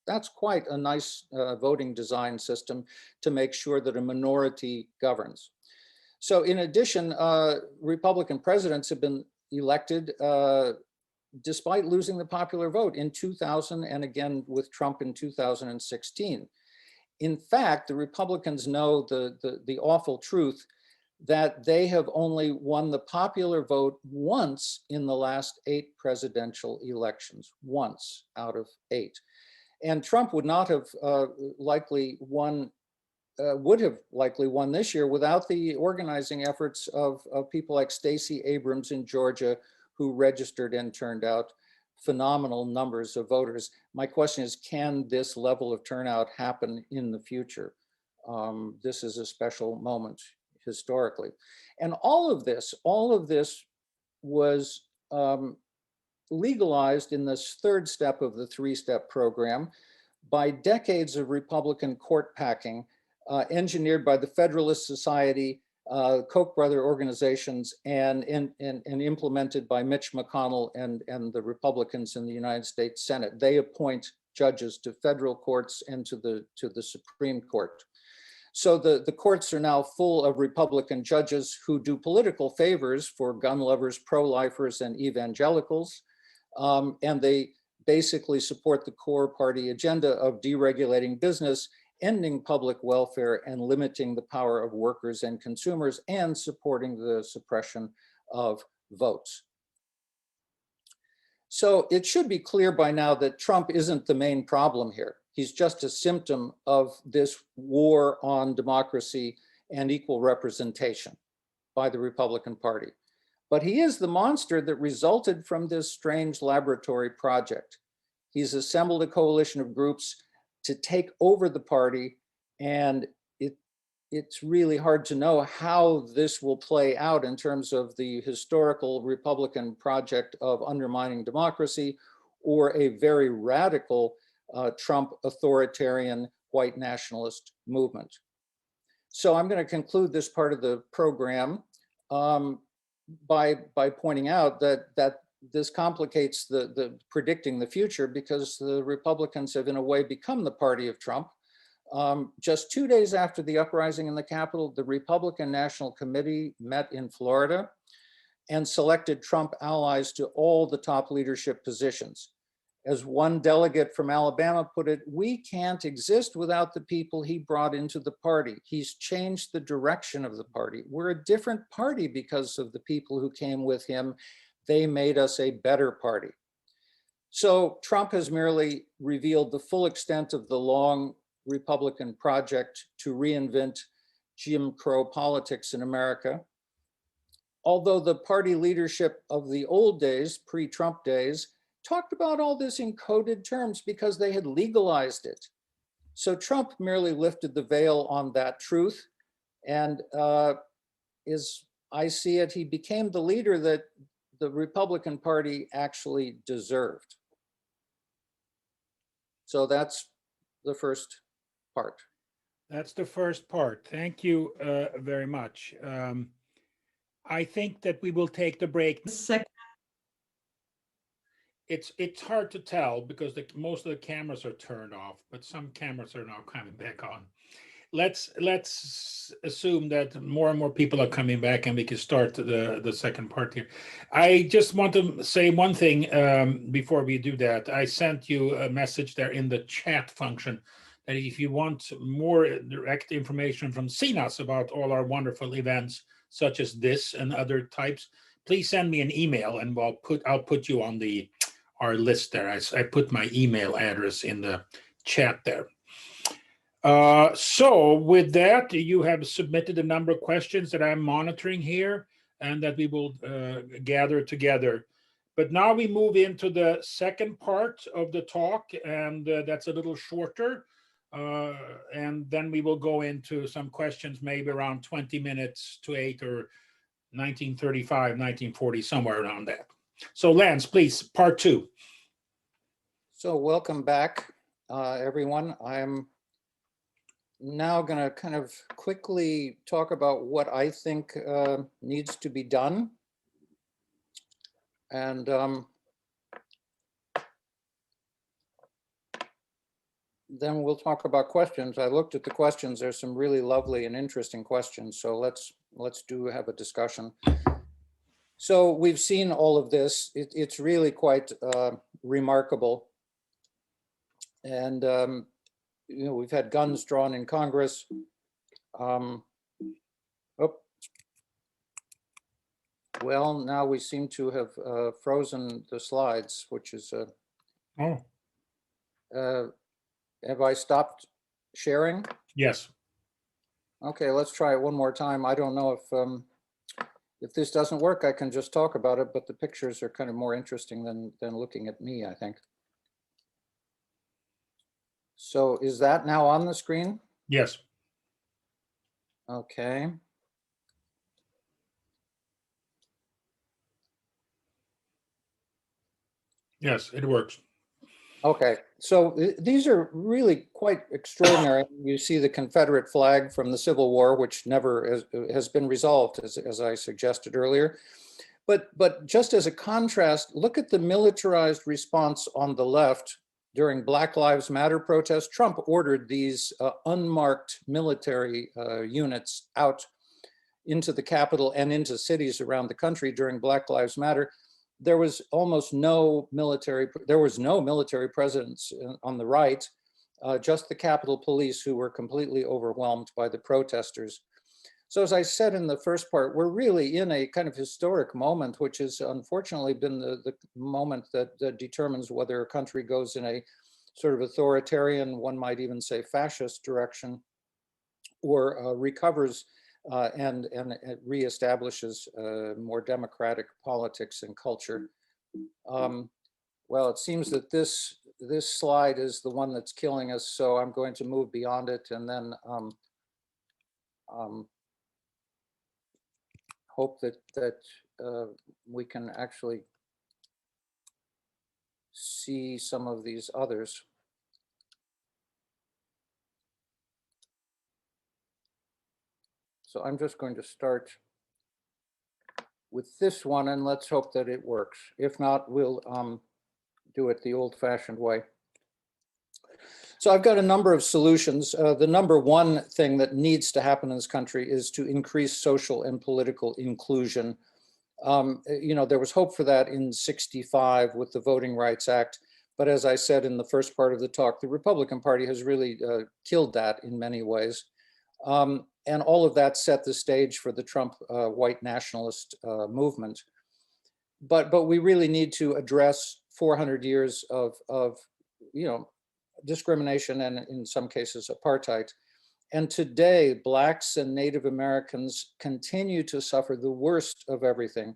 That's quite a nice voting design system to make sure that a minority governs. So in addition, Republican presidents have been elected despite losing the popular vote in 2000 and again with Trump in 2016. In fact, the Republicans know the awful truth that they have only won the popular vote once in the last 8 presidential elections, once out of 8. And Trump would not have likely won would have likely won this year without the organizing efforts of people like Stacey Abrams in Georgia, who registered and turned out phenomenal numbers of voters. My question is, can this level of turnout happen in the future? This is a special moment historically. And all of this was legalized in this third step of the three-step program by decades of Republican court packing, engineered by the Federalist Society, Koch brother organizations, and implemented by Mitch McConnell and the Republicans in the United States Senate. They appoint judges to federal courts and to the Supreme Court. So the courts are now full of Republican judges who do political favors for gun lovers, pro-lifers, and evangelicals. And they basically support the core party agenda of deregulating business, ending public welfare, and limiting the power of workers and consumers, and supporting the suppression of votes. So it should be clear by now that Trump isn't the main problem here. He's just a symptom of this war on democracy and equal representation by the Republican Party. But he is the monster that resulted from this strange laboratory project. He's assembled a coalition of groups to take over the party, and it's really hard to know how this will play out in terms of the historical Republican project of undermining democracy, or a very radical Trump authoritarian white nationalist movement. So I'm going to conclude this part of the program by pointing out that this complicates the predicting the future, because the Republicans have in a way become the party of Trump. Just 2 days after the uprising in the Capitol, the Republican National Committee met in Florida and selected Trump allies to all the top leadership positions. As one delegate from Alabama put it, we can't exist without the people he brought into the party. He's changed the direction of the party. We're a different party because of the people who came with him. They made us a better party. So Trump has merely revealed the full extent of the long Republican project to reinvent Jim Crow politics in America. Although the party leadership of the old days, pre-Trump days, talked about all this in coded terms because they had legalized it. So Trump merely lifted the veil on that truth, and as I see it, he became the leader that the Republican Party actually deserved. So that's the first part. That's the first part. Thank you very much. I think that we will take the break. It's hard to tell because most of the cameras are turned off, but some cameras are now coming back on. Let's assume that more and more people are coming back, and we can start the second part here. I just want to say one thing before we do that. I sent you a message there in the chat function that if you want more direct information from SINAS about all our wonderful events, such as this and other types, please send me an email, and I'll put you on our list there. I put my email address in the chat there. So with that, you have submitted a number of questions that I'm monitoring here and that we will gather together. But now we move into the second part of the talk, and that's a little shorter. And then we will go into some questions, maybe around 20 minutes to 8 or 1935, 1940, somewhere around that. So Lance, please, part two. So welcome back, everyone. I'm now going to kind of quickly talk about what I think needs to be done. And then we'll talk about questions. I looked at the questions. There's some really lovely and interesting questions. So let's have a discussion. So we've seen all of this. It's really quite remarkable. And you know, we've had guns drawn in Congress. Well, now we seem to have frozen the slides, which is have I stopped sharing? Yes. Okay, let's try it one more time. I don't know if this doesn't work, I can just talk about it, but the pictures are kind of more interesting than looking at me, I think. So is that now on the screen? Yes. Okay. Yes, it works. Okay, so these are really quite extraordinary. You see the Confederate flag from the Civil War, which never has been resolved, as I suggested earlier. But just as a contrast, look at the militarized response on the left during Black Lives Matter protests. Trump ordered these unmarked military units out into the Capitol and into cities around the country during Black Lives Matter. There was almost no military, there was no military presence on the right, just the Capitol Police, who were completely overwhelmed by the protesters. So as I said in the first part, we're really in a kind of historic moment, which has unfortunately been the moment that determines whether a country goes in a sort of authoritarian, one might even say fascist direction, or recovers and reestablishes more democratic politics and culture. Well, it seems that this slide is the one that's killing us, so I'm going to move beyond it and then hope that we can actually see some of these others. So I'm just going to start with this one and let's hope that it works. If not, we'll do it the old-fashioned way. So I've got a number of solutions. The number one thing that needs to happen in this country is to increase social and political inclusion. You know, there was hope for that in '65 with the Voting Rights Act. But as I said in the first part of the talk, the Republican Party has really killed that in many ways. And all of that set the stage for the Trump white nationalist movement. But we really need to address 400 years of you know, discrimination and in some cases apartheid. And today, Blacks and Native Americans continue to suffer the worst of everything: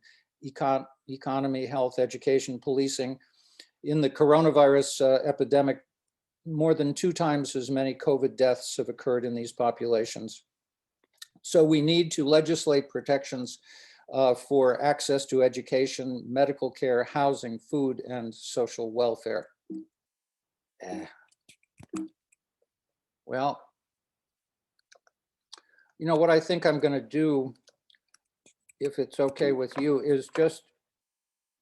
economy, health, education, policing. In the coronavirus epidemic, more than 2 times as many COVID deaths have occurred in these populations. So we need to legislate protections for access to education, medical care, housing, food, and social welfare. Well, you know, what I think I'm going to do, if it's okay with you, is just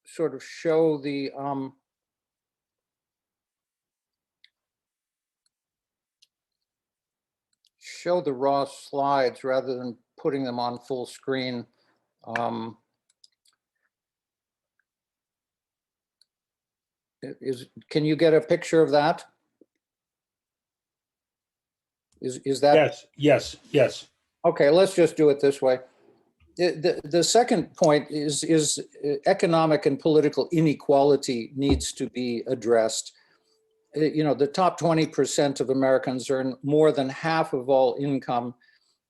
sort of show the raw slides rather than putting them on full screen. Can you get a picture of that? Is that? Yes. Okay, let's just do it this way. The second point is economic and political inequality needs to be addressed. You know, the top 20% of Americans earn more than half of all income.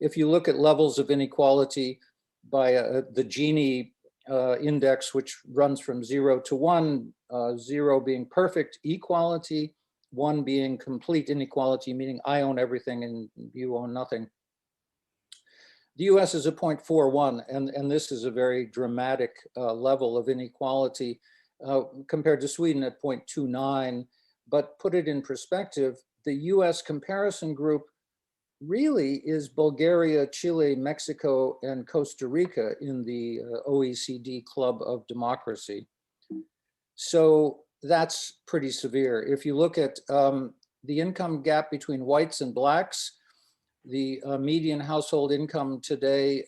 If you look at levels of inequality by the Gini index, which runs from 0 to 1, 0 being perfect equality, 1 being complete inequality, meaning I own everything and you own nothing. The US is a 0.41, and this is a very dramatic level of inequality compared to Sweden at 0.29. But put it in perspective, the US comparison group really is Bulgaria, Chile, Mexico, and Costa Rica in the OECD Club of Democracy. So that's pretty severe. If you look at the income gap between whites and blacks, the median household income today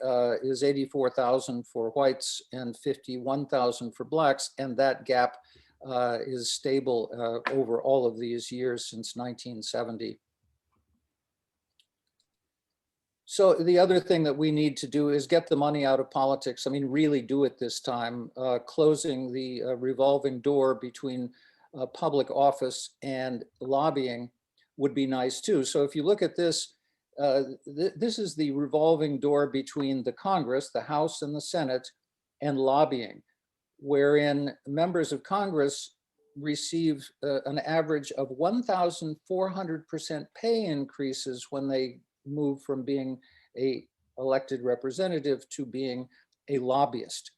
is $84,000 for whites and $51,000 for blacks, and that gap is stable over all of these years since 1970. So the other thing that we need to do is get the money out of politics. I mean, really do it this time. Closing the revolving door between public office and lobbying would be nice too. So if you look at this, this is the revolving door between the Congress, the House and the Senate, and lobbying, wherein members of Congress receive an average of 1,400% pay increases when they move from being a elected representative to being a lobbyist.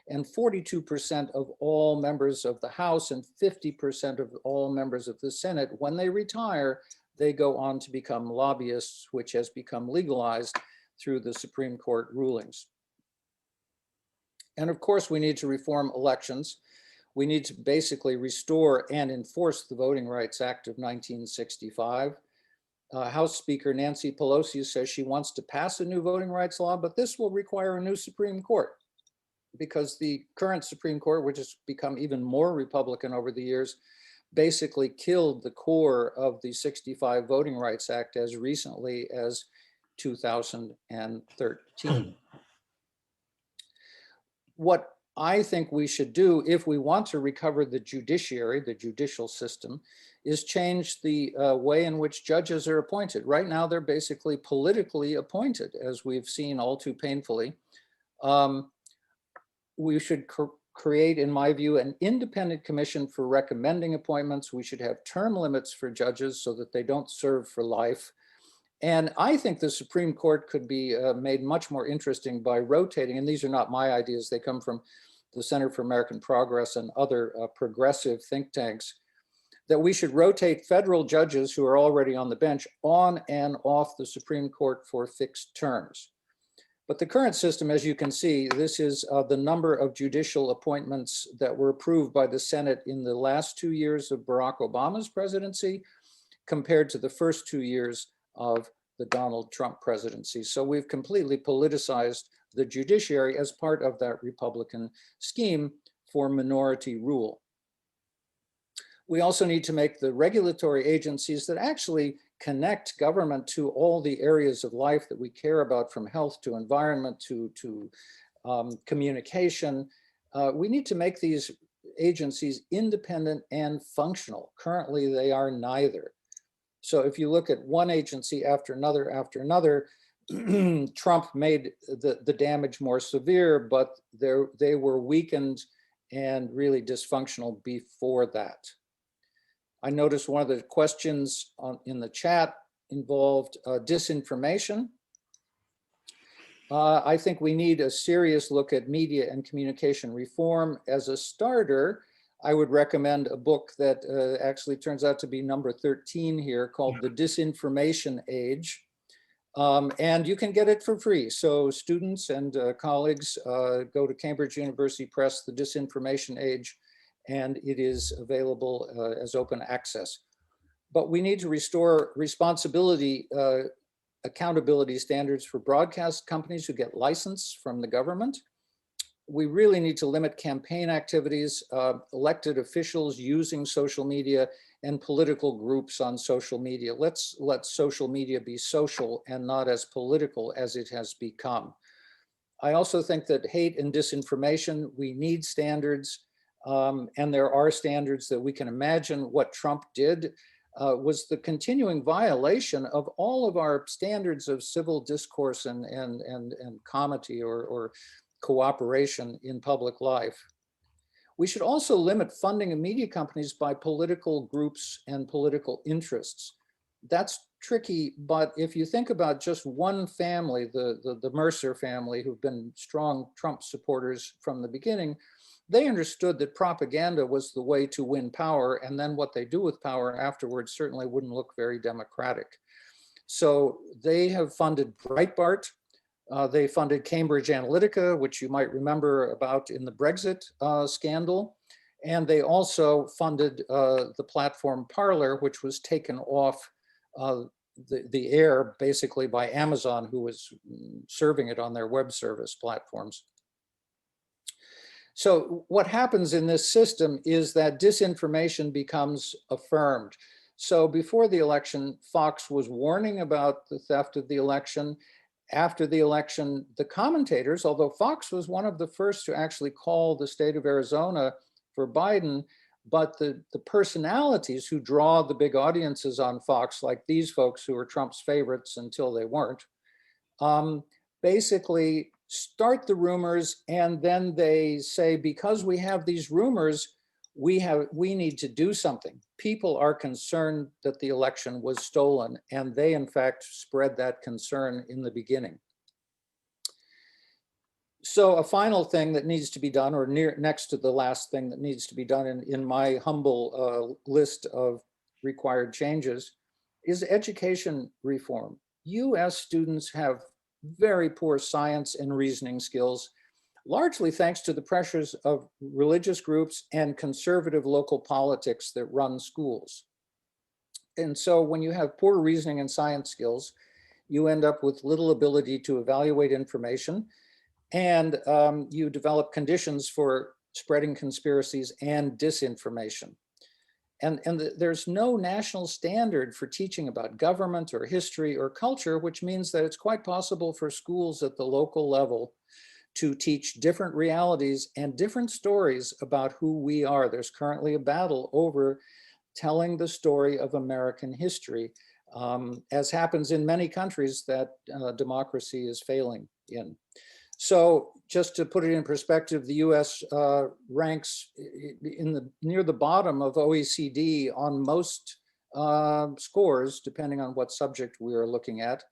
And 42% of all members of the House and 50% of all members of the Senate, when they retire, they go on to become lobbyists, which has become legalized through the Supreme Court rulings. And of course, we need to reform elections. We need to basically restore and enforce the Voting Rights Act of 1965. House Speaker Nancy Pelosi says she wants to pass a new voting rights law, but this will require a new Supreme Court, because the current Supreme Court, which has become even more Republican over the years, basically killed the core of the 65 Voting Rights Act as recently as 2013. What I think we should do, if we want to recover the judiciary, the judicial system, is change the way in which judges are appointed. Right now, they're basically politically appointed, as we've seen all too painfully. We should create, in my view, an independent commission for recommending appointments. We should have term limits for judges so that they don't serve for life. And I think the Supreme Court could be made much more interesting by rotating, and these are not my ideas, they come from the Center for American Progress and other progressive think tanks, that we should rotate federal judges who are already on the bench on and off the Supreme Court for fixed terms. But the current system, as you can see, this is the number of judicial appointments that were approved by the Senate in the last 2 years of Barack Obama's presidency compared to the first 2 years of the Donald Trump presidency. So we've completely politicized the judiciary as part of that Republican scheme for minority rule. We also need to make the regulatory agencies that actually connect government to all the areas of life that we care about, from health to environment to communication. We need to make these agencies independent and functional. Currently, they are neither. So if you look at one agency after another, Trump made the damage more severe, but they were weakened and really dysfunctional before that. I noticed one of the questions in the chat involved disinformation. I think we need a serious look at media and communication reform. As a starter, I would recommend a book that actually turns out to be number 13 here, called The Disinformation Age. And you can get it for free. So students and colleagues go to Cambridge University Press, The Disinformation Age, and it is available as open access. But we need to restore responsibility, accountability standards for broadcast companies who get license from the government. We really need to limit campaign activities, elected officials using social media, and political groups on social media. Let's let social media be social and not as political as it has become. I also think that hate and disinformation, we need standards. And there are standards that we can imagine. What Trump did was the continuing violation of all of our standards of civil discourse and comity or cooperation in public life. We should also limit funding of media companies by political groups and political interests. That's tricky, but if you think about just one family, the Mercer family, who've been strong Trump supporters from the beginning, they understood that propaganda was the way to win power, and then what they do with power afterwards certainly wouldn't look very democratic. So they have funded Breitbart. They funded Cambridge Analytica, which you might remember about in the Brexit scandal. And they also funded the platform Parler, which was taken off the air basically by Amazon, who was serving it on their web service platforms. So what happens in this system is that disinformation becomes affirmed. So before the election, Fox was warning about the theft of the election. After the election, the commentators, although Fox was one of the first to actually call the state of Arizona for Biden, but the personalities who draw the big audiences on Fox, like these folks who are Trump's favorites until they weren't, basically start the rumors, and then they say, because we have these rumors, we need to do something. People are concerned that the election was stolen, and they in fact spread that concern in the beginning. So a final thing that needs to be done, or next to the last thing that needs to be done in my humble list of required changes, is education reform. US students have very poor science and reasoning skills, largely thanks to the pressures of religious groups and conservative local politics that run schools. And so when you have poor reasoning and science skills, you end up with little ability to evaluate information, and you develop conditions for spreading conspiracies and disinformation. And there's no national standard for teaching about government or history or culture, which means that it's quite possible for schools at the local level to teach different realities and different stories about who we are. There's currently a battle over telling the story of American history, as happens in many countries that democracy is failing in. So just to put it in perspective, the US ranks near the bottom of OECD on most scores, depending on what subject we are looking at.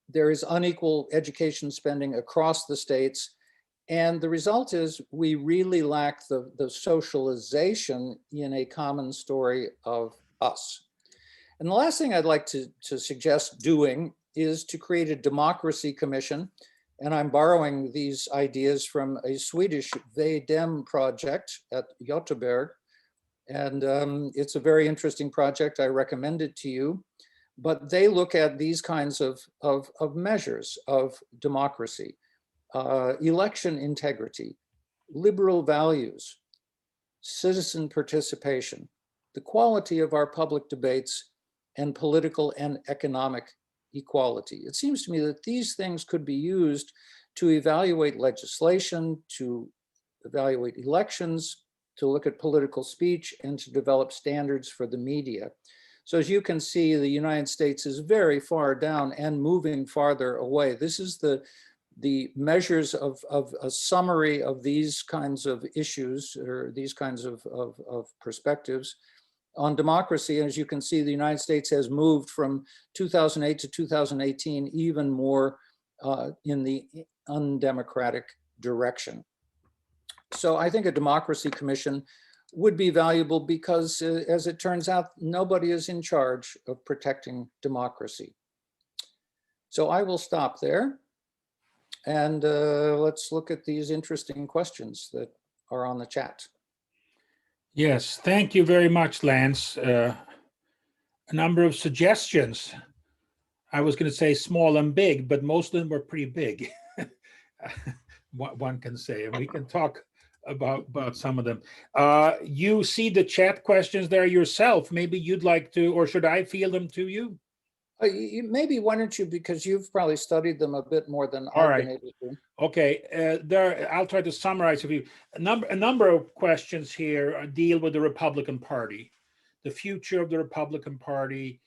There is unequal education spending across the states. And the result is we really lack the socialization in a common story of us. And the last thing I'd like to suggest doing is to create a democracy commission. And I'm borrowing these ideas from a Swedish Dem project at Göteborg. And it's a very interesting project. I recommend it to you. But they look at these kinds of measures of democracy, election integrity, liberal values, citizen participation, the quality of our public debates, and political and economic equality. It seems to me that these things could be used to evaluate legislation, to evaluate elections, to look at political speech, and to develop standards for the media. So as you can see, the United States is very far down and moving farther away. This is the measures of a summary of these kinds of issues, or these kinds of perspectives on democracy. As you can see, the United States has moved from 2008 to 2018 even more in the undemocratic direction. So I think a democracy commission would be valuable because, as it turns out, nobody is in charge of protecting democracy. So I will stop there, and let's look at these interesting questions that are on the chat. Yes, thank you very much, Lance. A number of suggestions. I was going to say small and big, but most of them were pretty big. One can say, and we can talk about some of them. You see the chat questions there yourself. Maybe you'd like to, or should I field them to you? Maybe why don't you, because you've probably studied them a bit more than All I've right. been able to. Okay, I'll try to summarize a few. A number of questions here deal with the Republican Party, the future of the Republican Party.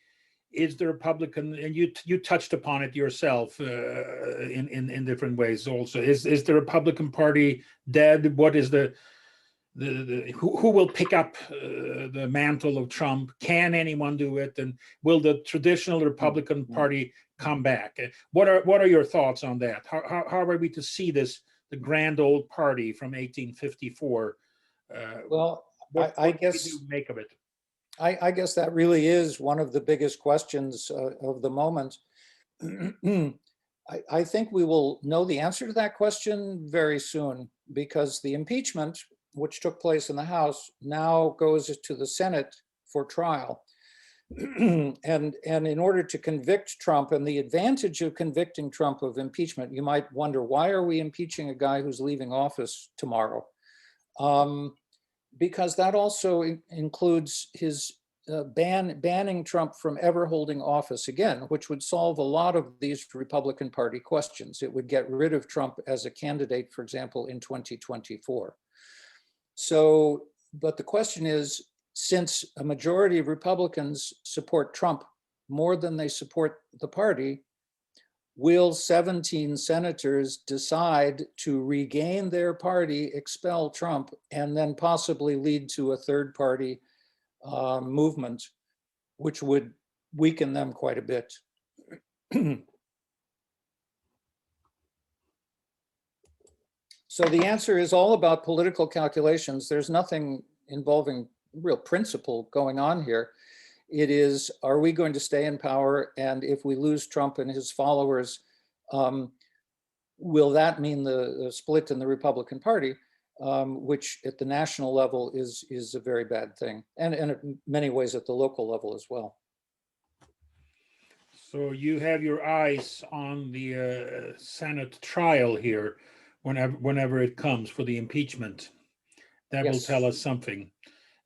Is the Republican, and you touched upon it yourself in different ways also. Is the Republican Party dead? What is who will pick up the mantle of Trump? Can anyone do it? And will the traditional Republican Party come back? What are your thoughts on that? How are we to see this, the grand old party from 1854? Well, I guess do you make of it? I guess that really is one of the biggest questions of the moment. I think we will know the answer to that question very soon, because the impeachment, which took place in the House, now goes to the Senate for trial. And in order to convict Trump, and the advantage of convicting Trump of impeachment, you might wonder, why are we impeaching a guy who's leaving office tomorrow? Because that also includes his banning Trump from ever holding office again, which would solve a lot of these Republican Party questions. It would get rid of Trump as a candidate, for example, in 2024. So, but the question is, since a majority of Republicans support Trump more than they support the party, will 17 senators decide to regain their party, expel Trump, and then possibly lead to a third party movement, which would weaken them quite a bit? So the answer is all about political calculations. There's nothing involving real principle going on here. It is, are we going to stay in power? And if we lose Trump and his followers, will that mean the split in the Republican Party, which at the national level is a very bad thing, and in many ways at the local level as well. So you have your eyes on the Senate trial here, whenever it comes for the impeachment. That will tell us something.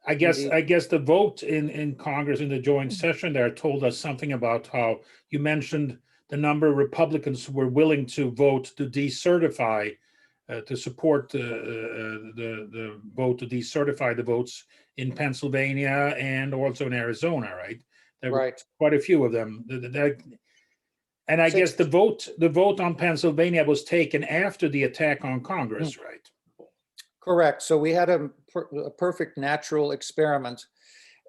I guess the vote in Congress in the joint session there told us something about how you mentioned the number of Republicans who were willing to vote to decertify, to support the vote to decertify the votes in Pennsylvania and also in Arizona, right? There were quite a few of them. And I guess the vote on Pennsylvania was taken after the attack on Congress, right? Correct. So we had a perfect natural experiment.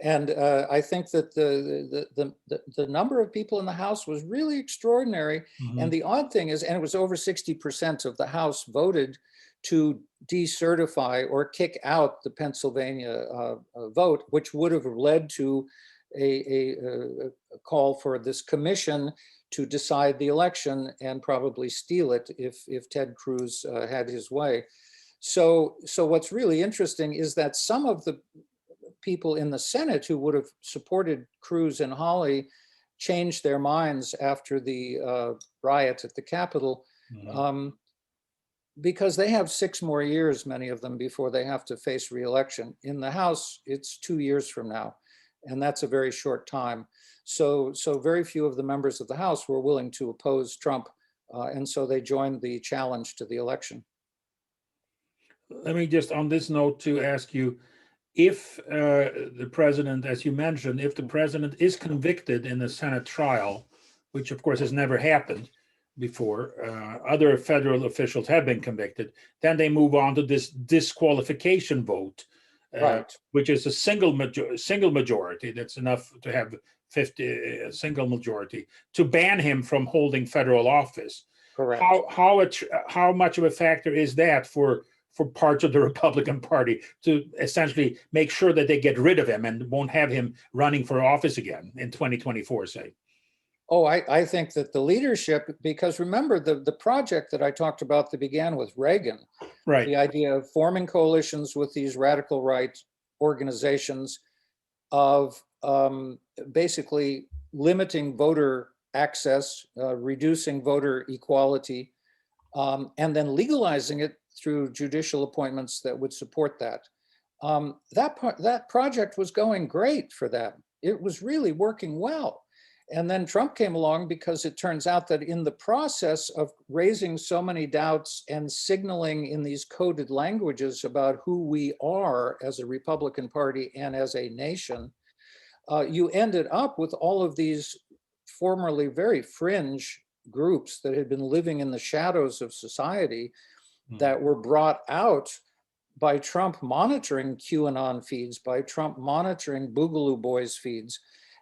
And I think that the number of people in the House was really extraordinary. Mm-hmm. And the odd thing is, and it was over 60% of the House voted to decertify or kick out the Pennsylvania vote, which would have led to a call for this commission to decide the election and probably steal it if Ted Cruz had his way. So what's really interesting is that some of the people in the Senate who would have supported Cruz and Hawley changed their minds after the riot at the Capitol, mm-hmm. Because they have 6 more years, many of them, before they have to face re-election. In the House, it's 2 years from now, and that's a very short time. So very few of the members of the House were willing to oppose Trump, and so they joined the challenge to the election. Let me just on this note to ask you, if the president, as you mentioned, if the president is convicted in a Senate trial, which of course has never happened before, other federal officials have been convicted, then they move on to this disqualification vote, which is a single majority. That's enough to have 50 single majority to ban him from holding federal office. Correct. How much of a factor is that for parts of the Republican Party to essentially make sure that they get rid of him and won't have him running for office again in 2024, say? Oh, I think that the leadership, because remember the project that I talked about that began with Reagan, right? The idea of forming coalitions with these radical right organizations, of basically limiting voter access, reducing voter equality, and then legalizing it through judicial appointments that would support that. That project was going great for them. It was really working well. And then Trump came along because it turns out that in the process of raising so many doubts and signaling in these coded languages about who we are as a Republican Party and as a nation, you ended up with all of these formerly very fringe groups that had been living in the shadows of society that were brought out by Trump monitoring QAnon feeds, by Trump monitoring Boogaloo Boys feeds,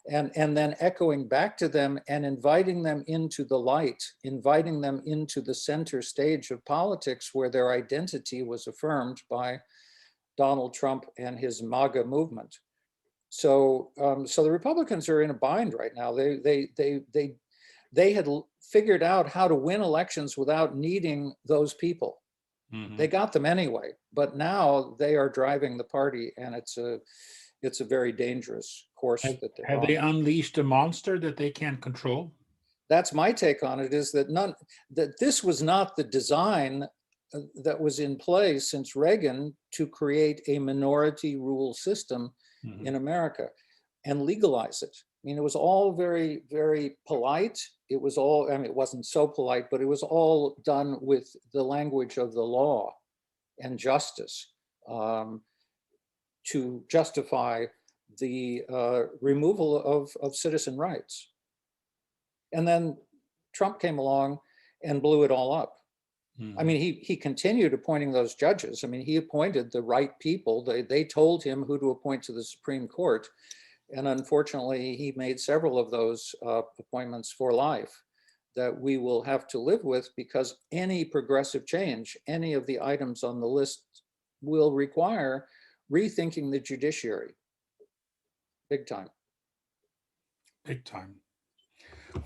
and then echoing back to them and inviting them into the light, inviting them into the center stage of politics where their identity was affirmed by Donald Trump and his MAGA movement. So the Republicans are in a bind right now. They had figured out how to win elections without needing those people. Mm-hmm. They got them anyway, but now they are driving the party, and it's a very dangerous course that they're on. Have they unleashed a monster that they can't control? That's my take on it, is that this was not the design that was in place since Reagan to create a minority rule system mm-hmm. in America and legalize it. I mean, it was all very, very polite. It was all, I mean, it wasn't so polite, but it was all done with the language of the law and justice. to justify the removal of citizen rights. And then Trump came along and blew it all up. I mean, he continued appointing those judges. I mean, he appointed the right people. They told him who to appoint to the Supreme Court. And unfortunately, he made several of those appointments for life that we will have to live with, because any progressive change, any of the items on the list, will require rethinking the judiciary. Big time. Big time.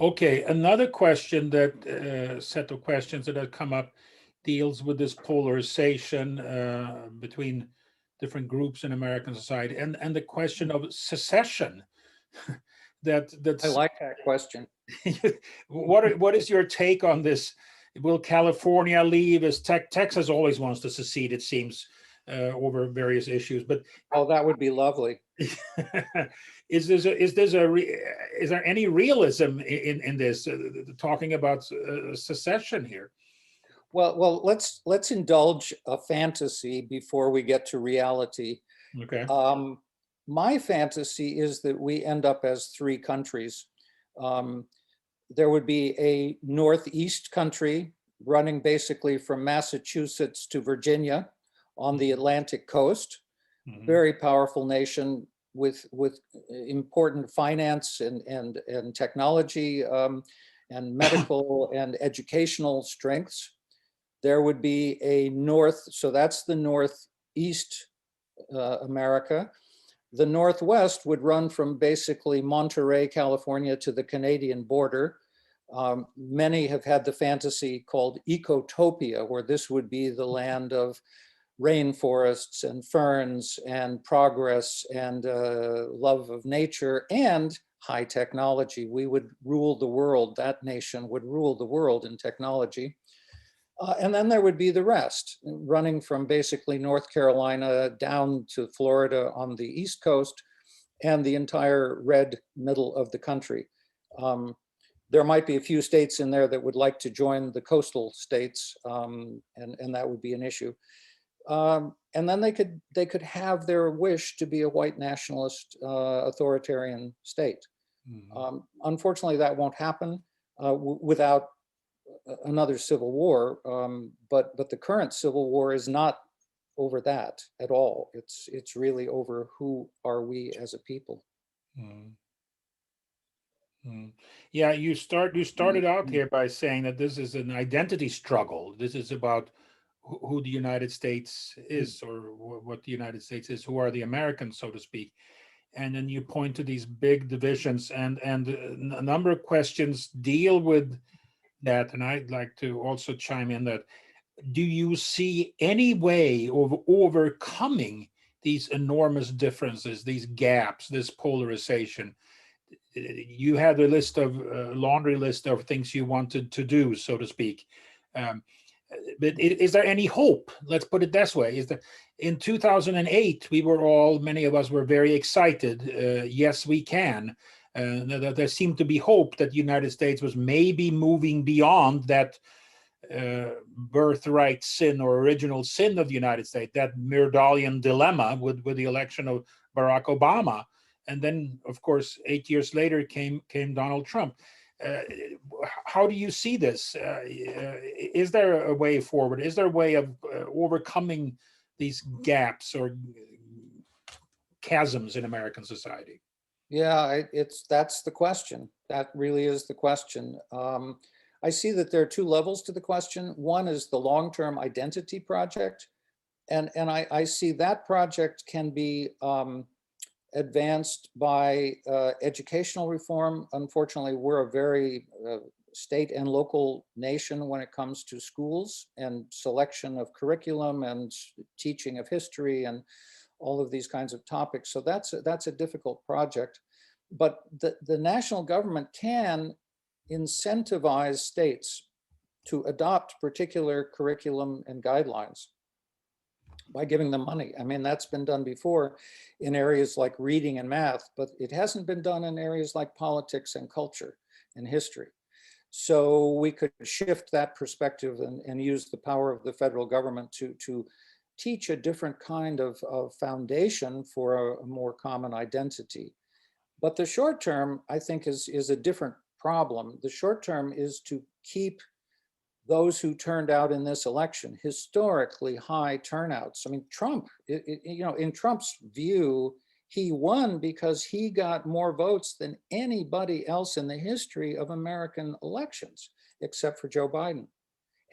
Okay, another question that set of questions that have come up deals with this polarization between different groups in American society, and the question of secession. That's I like that question. what is your take on this? Will California leave? As Texas always wants to secede, it seems, over various issues. But oh, that would be lovely. Is there any realism in this talking about secession here? Well, let's indulge a fantasy before we get to reality. Okay. My fantasy is that we end up as three countries. There would be a Northeast country running basically from Massachusetts to Virginia on the Atlantic coast. Mm-hmm. Very powerful nation with important finance and technology and medical and educational strengths. There would be a north, so that's the Northeast America. The Northwest would run from basically Monterey, California to the Canadian border. Many have had the fantasy called ecotopia, where this would be the land of rainforests and ferns and progress and love of nature and high technology. We would rule the world. That nation would rule the world in technology. And then there would be the rest, running from basically North Carolina down to Florida on the East Coast and the entire red middle of the country. There might be a few states in there that would like to join the coastal states, and that would be an issue. And then they could have their wish to be a white nationalist authoritarian state. Mm-hmm. Unfortunately, that won't happen without another civil war, but the current civil war is not over that at all. It's really over who are we as a people. Mm. Mm. Yeah, you started out here by saying that this is an identity struggle. This is about who the United States is, or what the United States is, who are the Americans, so to speak. And then you point to these big divisions, and a number of questions deal with that. And I'd like to also chime in that, do you see any way of overcoming these enormous differences, these gaps, this polarization? You had a list of laundry list of things you wanted to do, so to speak. But is there any hope? Let's put it this way. Is that in 2008, many of us were very excited. Yes, we can. There seemed to be hope that the United States was maybe moving beyond that birthright sin or original sin of the United States, that Myrdalian dilemma with the election of Barack Obama. And then, of course, 8 years later came Donald Trump. How do you see this? Is there a way forward? Is there a way of overcoming these gaps or chasms in American society? Yeah, that's the question. That really is the question. I see that there are two levels to the question. One is the long-term identity project. And I see that project can be advanced by educational reform. Unfortunately, we're a very state and local nation when it comes to schools and selection of curriculum and teaching of history and all of these kinds of topics. So that's a difficult project. But the national government can incentivize states to adopt particular curriculum and guidelines by giving them money. I mean, that's been done before in areas like reading and math, but it hasn't been done in areas like politics and culture and history. So we could shift that perspective and use the power of the federal government to teach a different kind of foundation for a more common identity. But the short term, I think, is a different problem. The short term is to keep those who turned out in this election, historically high turnouts. I mean, Trump, in Trump's view, he won because he got more votes than anybody else in the history of American elections, except for Joe Biden.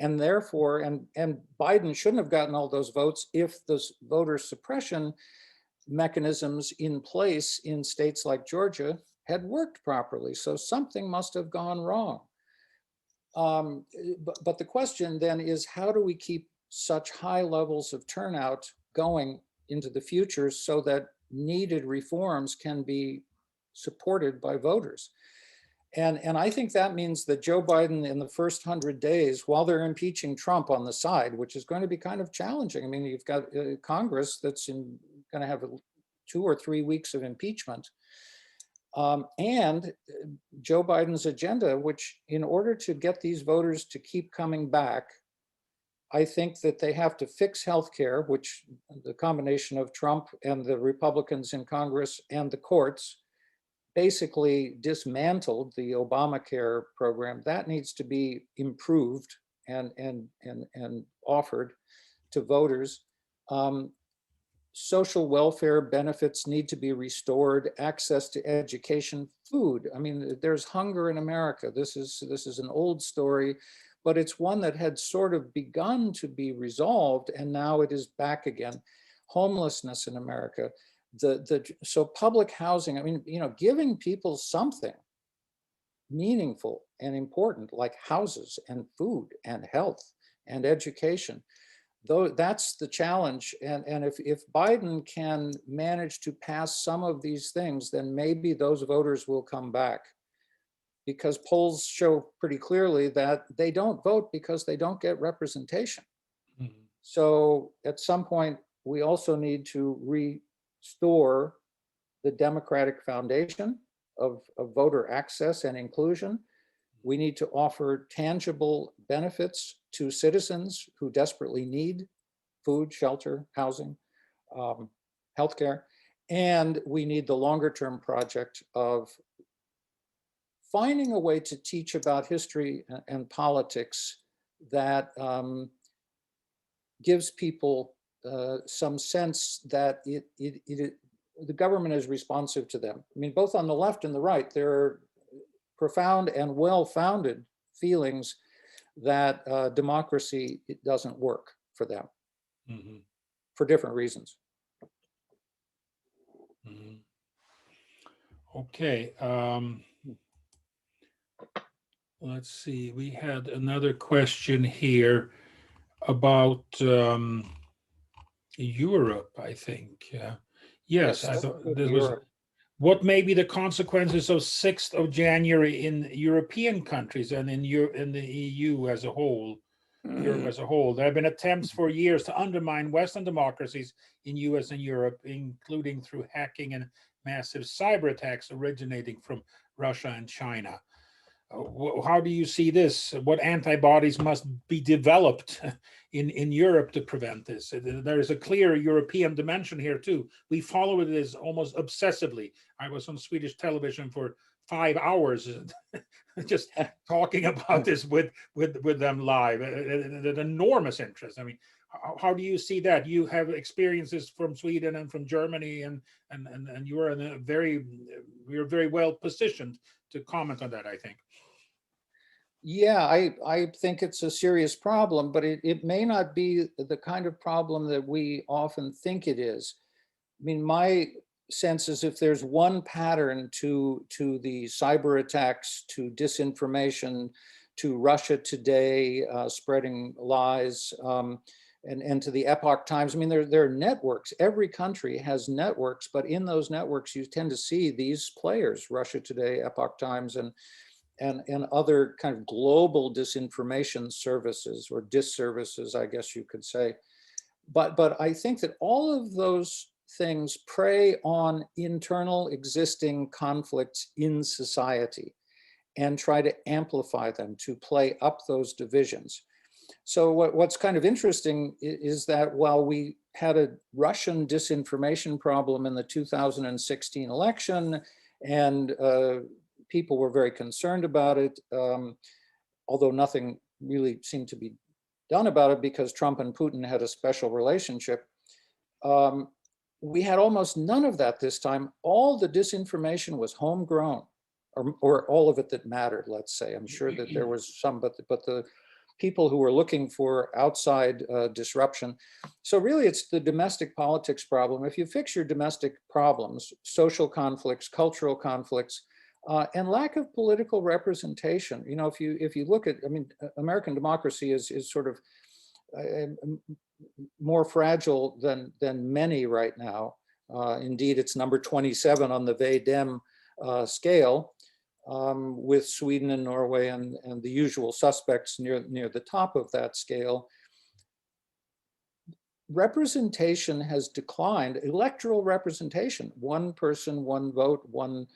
And therefore, and Biden shouldn't have gotten all those votes if those voter suppression mechanisms in place in states like Georgia had worked properly. So something must have gone wrong. But the question then is, how do we keep such high levels of turnout going into the future so that needed reforms can be supported by voters? And I think that means that Joe Biden in the first 100 days, while they're impeaching Trump on the side, which is going to be kind of challenging. I mean, you've got Congress that's going to have 2 or 3 weeks of impeachment. And Joe Biden's agenda, which in order to get these voters to keep coming back, I think that they have to fix healthcare, which the combination of Trump and the Republicans in Congress and the courts basically dismantled the Obamacare program. That needs to be improved and offered to voters. Social welfare benefits need to be restored, access to education, food. I mean, there's hunger in America. This is an old story, but it's one that had sort of begun to be resolved, and now it is back again. Homelessness in America. So public housing, I mean, giving people something meaningful and important like houses and food and health and education. Though that's the challenge. And if Biden can manage to pass some of these things, then maybe those voters will come back, because polls show pretty clearly that they don't vote because they don't get representation. Mm-hmm. So at some point, we also need to restore the democratic foundation of voter access and inclusion. We need to offer tangible benefits to citizens who desperately need food, shelter, housing, healthcare. And we need the longer term project of finding a way to teach about history and politics that gives people some sense that the government is responsive to them. I mean, both on the left and the right, there are profound and well-founded feelings that democracy, it doesn't work for them, mm-hmm. for different reasons. Mm-hmm. Okay. Let's see. We had another question here about Europe, I think. Yes, I thought this was. What may be the consequences of 6th of January in European countries and in the EU as a whole, Europe as a whole? There have been attempts for years to undermine Western democracies in US and Europe, including through hacking and massive cyber attacks originating from Russia and China. How do you see this? What antibodies must be developed in Europe to prevent this? There is a clear European dimension here too. We follow it as almost obsessively. I was on Swedish television for 5 hours just talking about this with them live. An enormous interest. I mean, how do you see that? You have experiences from Sweden and from Germany, and you are you're very well positioned to comment on that, I think. Yeah, I think it's a serious problem, but it may not be the kind of problem that we often think it is. I mean, my sense is if there's one pattern to the cyber attacks, to disinformation, to Russia Today spreading lies, and to the Epoch Times. I mean, there are networks. Every country has networks, but in those networks, you tend to see these players, Russia Today, Epoch Times, and other kind of global disinformation services or disservices, I guess you could say. But I think that all of those things prey on internal existing conflicts in society and try to amplify them, to play up those divisions. So what's kind of interesting is that while we had a Russian disinformation problem in the 2016 election, and people were very concerned about it, although nothing really seemed to be done about it because Trump and Putin had a special relationship. We had almost none of that this time. All the disinformation was homegrown, or all of it that mattered, let's say. I'm sure that there was some, but the people who were looking for outside disruption. So really it's the domestic politics problem. If you fix your domestic problems, social conflicts, cultural conflicts, and lack of political representation. You know, if you look at, I mean, American democracy is sort of more fragile than many right now. Indeed, it's number 27 on the VE-Dem scale, with Sweden and Norway and the usual suspects near the top of that scale. Representation has declined, electoral representation, one person, one vote, one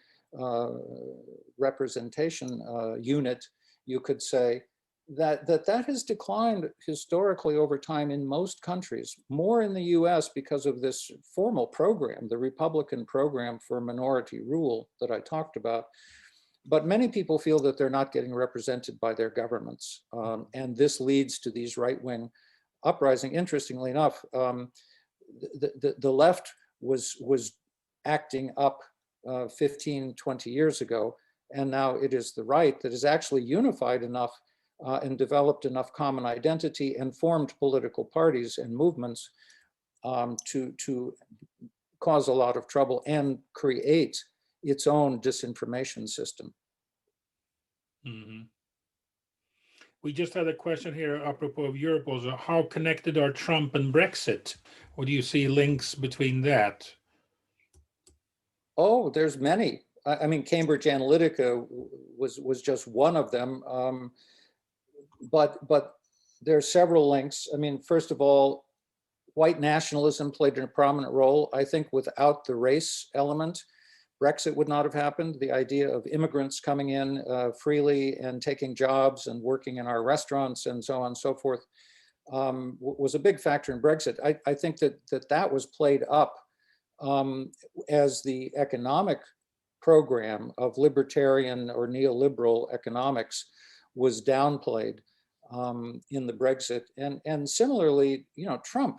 representation unit, you could say, that has declined historically over time in most countries, more in the US because of this formal program, the Republican program for minority rule that I talked about. But many people feel that they're not getting represented by their governments. And this leads to these right-wing uprising. Interestingly enough, the left was acting up 15, 20 years ago. And now it is the right that is actually unified enough and developed enough common identity and formed political parties and movements to cause a lot of trouble and create its own disinformation system. Mm-hmm. We just had a question here apropos of Europe also. How connected are Trump and Brexit? Or do you see links between that? Oh, there's many. I mean, Cambridge Analytica was just one of them. But there are several links. I mean, first of all, white nationalism played a prominent role. I think without the race element, Brexit would not have happened. The idea of immigrants coming in freely and taking jobs and working in our restaurants and so on and so forth was a big factor in Brexit. I think that was played up as the economic program of libertarian or neoliberal economics was downplayed in the Brexit. And similarly, you know, Trump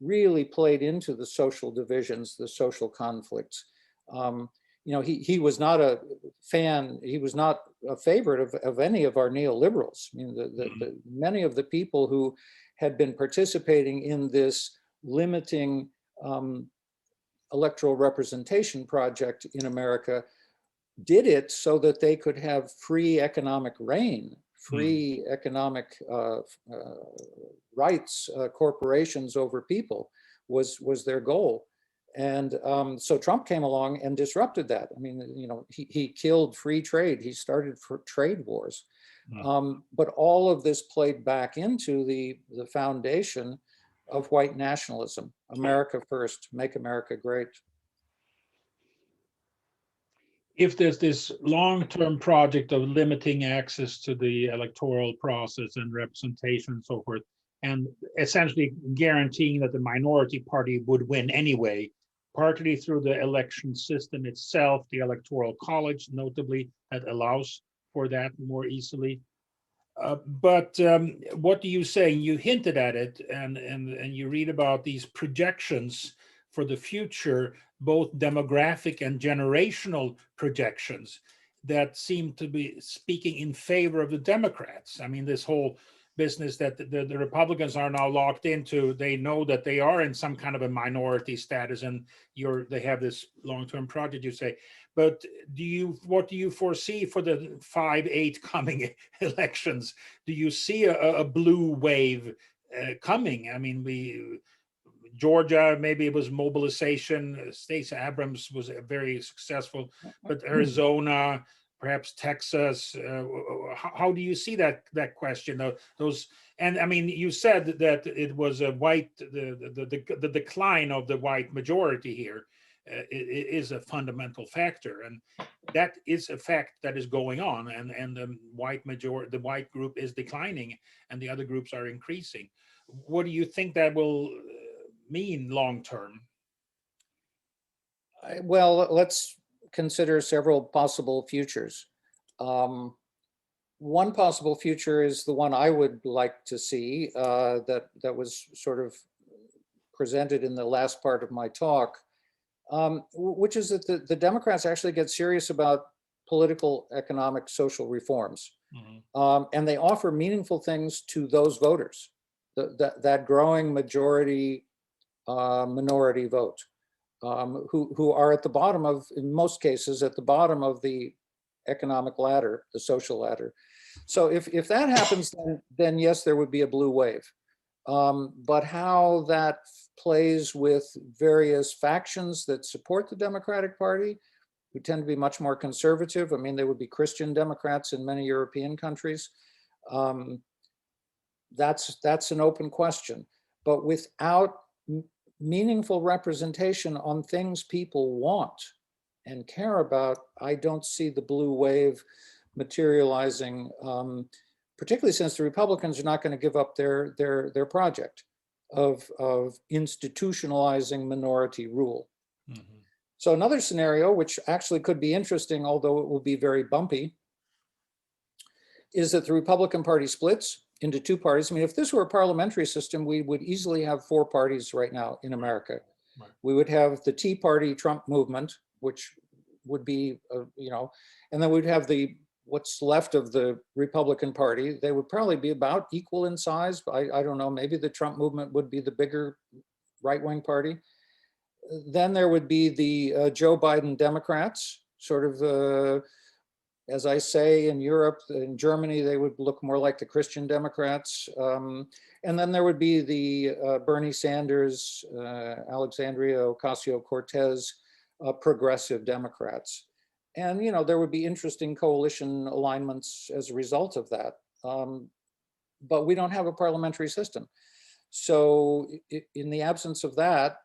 really played into the social divisions, the social conflicts. You know, he was not a fan, he was not a favorite of any of our neoliberals. I mean, many of the people who had been participating in this limiting electoral representation project in America did it so that they could have free economic reign, free economic rights, corporations over people was their goal. And so Trump came along and disrupted that. I mean, you know, he killed free trade. He started for trade wars. But all of this played back into the foundation of white nationalism. America first, make America great. If there's this long-term project of limiting access to the electoral process and representation and so forth, and essentially guaranteeing that the minority party would win anyway, partly through the election system itself, the electoral college, notably, that allows for that more easily. But what do you say? You hinted at it, and you read about these projections for the future, both demographic and generational projections that seem to be speaking in favor of the Democrats. I mean, this whole business that the Republicans are now locked into, they know that they are in some kind of a minority status, and they have this long-term project, you say. But what do you foresee for the 5-8 coming elections? Do you see a blue wave coming? I mean, Georgia, maybe it was mobilization. Stacey Abrams was very successful, but Arizona, perhaps Texas. How do you see that question? Those, and I mean, you said that it was a white, the decline of the white majority here. is a fundamental factor, and that is a fact that is going on, and the white group is declining and the other groups are increasing. What do you think that will mean long term? Well, let's consider several possible futures. One possible future is the one I would like to see, that was sort of presented in the last part of my talk, which is that the Democrats actually get serious about political, economic, social reforms. Mm-hmm. And they offer meaningful things to those voters, that growing majority minority vote, who are at the bottom of, in most cases, at the bottom of the economic ladder, the social ladder. So if that happens, then yes, there would be a blue wave. But how that plays with various factions that support the Democratic Party, who tend to be much more conservative. I mean, they would be Christian Democrats in many European countries. That's an open question. But without meaningful representation on things people want and care about, I don't see the blue wave materializing, particularly since the Republicans are not going to give up their project of institutionalizing minority rule. Mm-hmm. So another scenario, which actually could be interesting, although it will be very bumpy, is that the Republican Party splits into two parties. I mean, if this were a parliamentary system, we would easily have four parties right now in America. Right. We would have the Tea Party Trump movement, which would be, and then we'd have what's left of the Republican Party. They would probably be about equal in size. I don't know, maybe the Trump movement would be the bigger right-wing party. Then there would be the Joe Biden Democrats, sort of, as I say, in Europe, in Germany, they would look more like the Christian Democrats. And then there would be the Bernie Sanders, Alexandria Ocasio-Cortez, progressive Democrats. And, there would be interesting coalition alignments as a result of that. But we don't have a parliamentary system. So in the absence of that,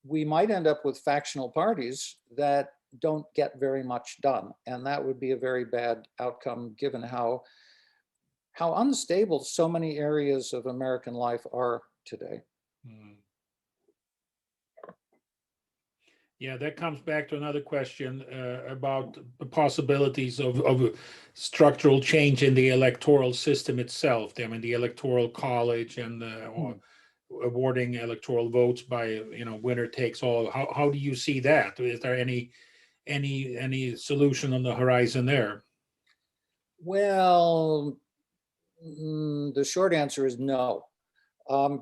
we might end up with factional parties that don't get very much done. And that would be a very bad outcome, given how unstable so many areas of American life are today. Yeah, that comes back to another question about the possibilities of structural change in the electoral system itself. I mean, the electoral college and awarding electoral votes by, winner takes all. How do you see that? Is there any solution on the horizon there? Well, the short answer is no,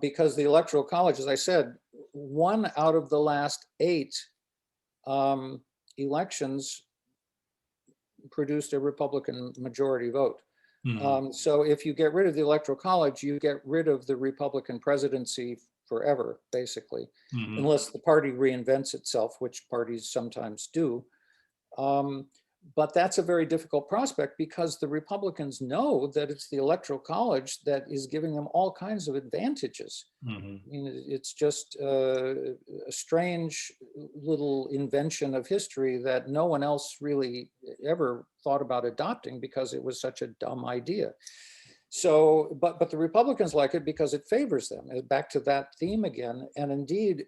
because the electoral college, as I said, 1 out of the last 8 elections produced a Republican majority vote. Mm-hmm. So if you get rid of the electoral college, you get rid of the Republican presidency forever, basically, mm-hmm. unless the party reinvents itself, which parties sometimes do. But that's a very difficult prospect, because the Republicans know that it's the electoral college that is giving them all kinds of advantages. Mm-hmm. I mean, it's just a strange little invention of history that no one else really ever thought about adopting, because it was such a dumb idea. So, but the Republicans like it because it favors them. Back to that theme again. And indeed,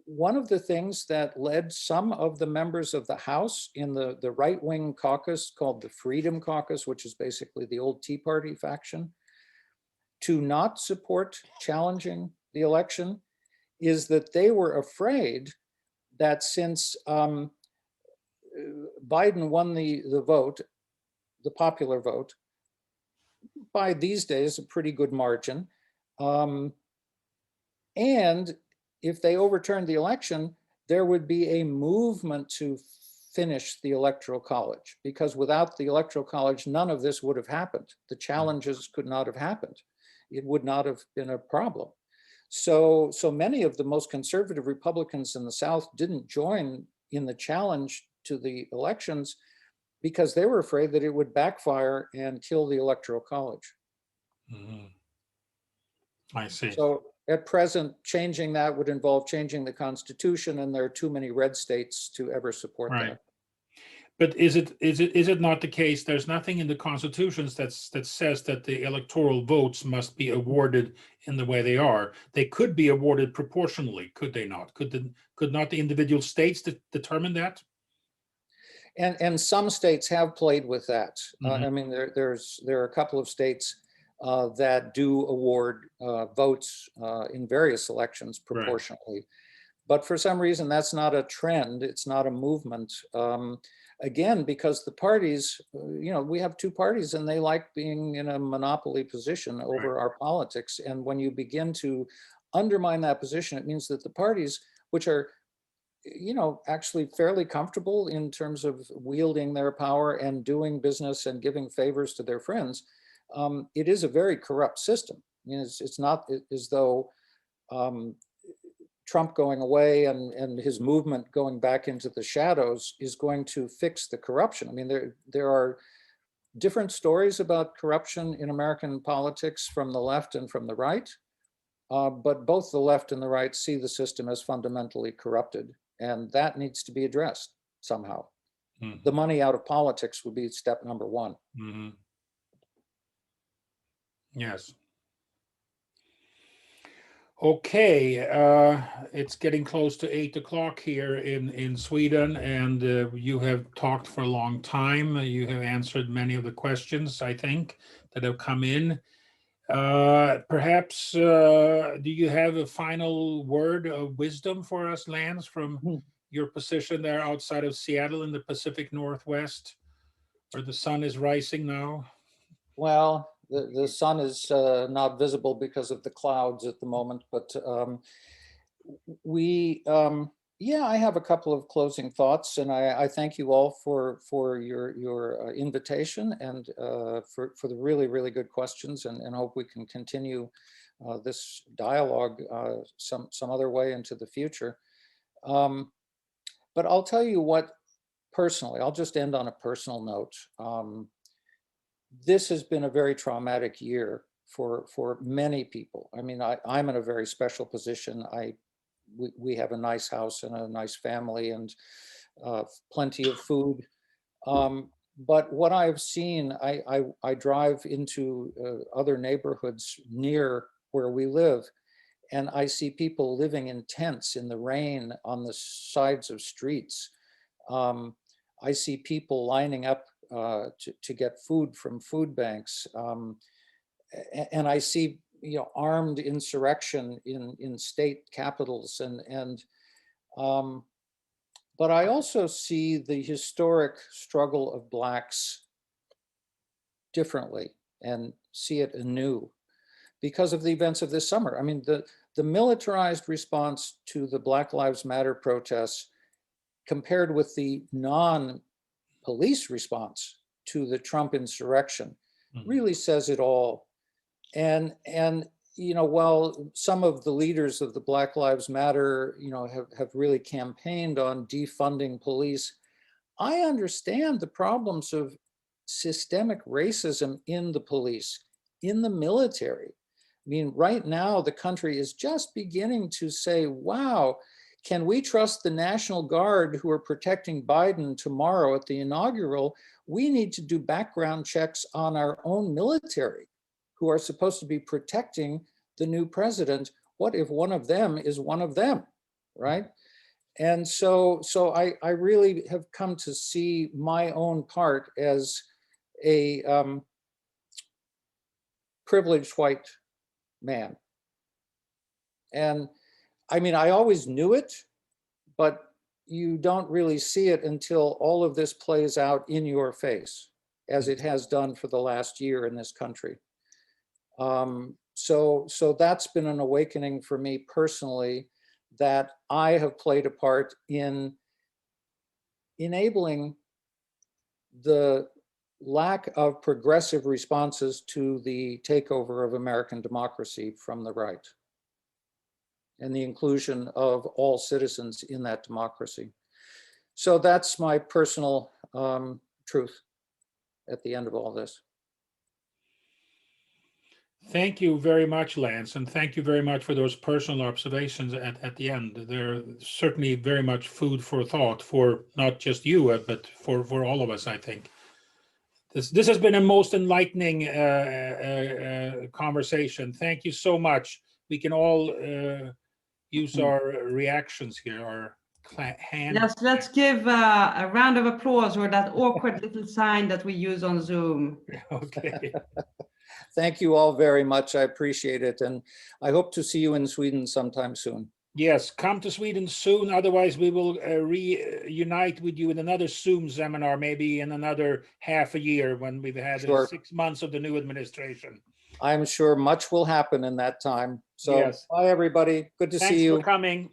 one of the things that led some of the members of the House in the right-wing caucus, called the Freedom Caucus, which is basically the old Tea Party faction, to not support challenging the election, is that they were afraid that since Biden won the vote, the popular vote, by these days a pretty good margin, and if they overturned the election, there would be a movement to finish the electoral college, because without the electoral college, none of this would have happened. The challenges could not have happened. It would not have been a problem. So many of the most conservative Republicans in the South didn't join in the challenge to the elections, because they were afraid that it would backfire and kill the electoral college. Mm-hmm. I see. So at present, changing that would involve changing the Constitution, and there are too many red states to ever support Right. that. But is it not the case? There's nothing in the constitutions that says that the electoral votes must be awarded in the way they are. They could be awarded proportionally, could they not? Could not the individual states determine that? And some states have played with that. Mhm. I mean, there are a couple of states that do award votes in various elections proportionally. But for some reason, that's not a trend. It's not a movement. Again, because the parties, we have two parties and they like being in a monopoly position over our politics. And when you begin to undermine that position, it means that the parties, which are, actually fairly comfortable in terms of wielding their power and doing business and giving favors to their friends, it is a very corrupt system. It's not as though Trump going away and his movement going back into the shadows is going to fix the corruption. I mean, there are different stories about corruption in American politics from the left and from the right, but both the left and the right see the system as fundamentally corrupted, and that needs to be addressed somehow. Mm-hmm. The money out of politics would be step number one. Mm-hmm. Yes. Okay, it's getting close to 8 o'clock here in Sweden, and you have talked for a long time. You have answered many of the questions, I think, that have come in. Perhaps, do you have a final word of wisdom for us, Lance, from your position there outside of Seattle in the Pacific Northwest, where the sun is rising now? Well, the sun is not visible because of the clouds at the moment, but I have a couple of closing thoughts, and I thank you all for your invitation and for the really, really good questions, and hope we can continue this dialogue some other way into the future. But I'll tell you what, personally, I'll just end on a personal note. This has been a very traumatic year for many people. I mean, I'm in a very special position. We have a nice house and a nice family and plenty of food. But what I've seen, I drive into other neighborhoods near where we live, and I see people living in tents in the rain on the sides of streets. I see people lining up to get food from food banks. And I see, armed insurrection in state capitals. But I also see the historic struggle of Blacks differently and see it anew because of the events of this summer. I mean, the militarized response to the Black Lives Matter protests compared with the non-police response to the Trump insurrection really says it all. And while some of the leaders of the Black Lives Matter, have really campaigned on defunding police, I understand the problems of systemic racism in the police, in the military. I mean, right now, the country is just beginning to say, wow, can we trust the National Guard who are protecting Biden tomorrow at the inaugural? We need to do background checks on our own military who are supposed to be protecting the new president. What if one of them is one of them, right? And so I really have come to see my own part as a privileged white man. And I mean, I always knew it, but you don't really see it until all of this plays out in your face, as it has done for the last year in this country. So that's been an awakening for me personally, that I have played a part in enabling the lack of progressive responses to the takeover of American democracy from the right, and the inclusion of all citizens in that democracy. So that's my personal truth at the end of all this. Thank you very much, Lance, and thank you very much for those personal observations at the end. They're certainly very much food for thought for not just you, but for all of us, I think. This has been a most enlightening conversation. Thank you so much. We can all use our reactions here, our hand. Yes, let's give a round of applause or that awkward little sign that we use on Zoom. Okay. Thank you all very much. I appreciate it. And I hope to see you in Sweden sometime soon. Yes, come to Sweden soon. Otherwise, we will reunite with you in another Zoom seminar, maybe in another half a year when we've had Sure. 6 months of the new administration. I'm sure much will happen in that time. So Yes. bye, everybody. Good to Thanks see you. for coming.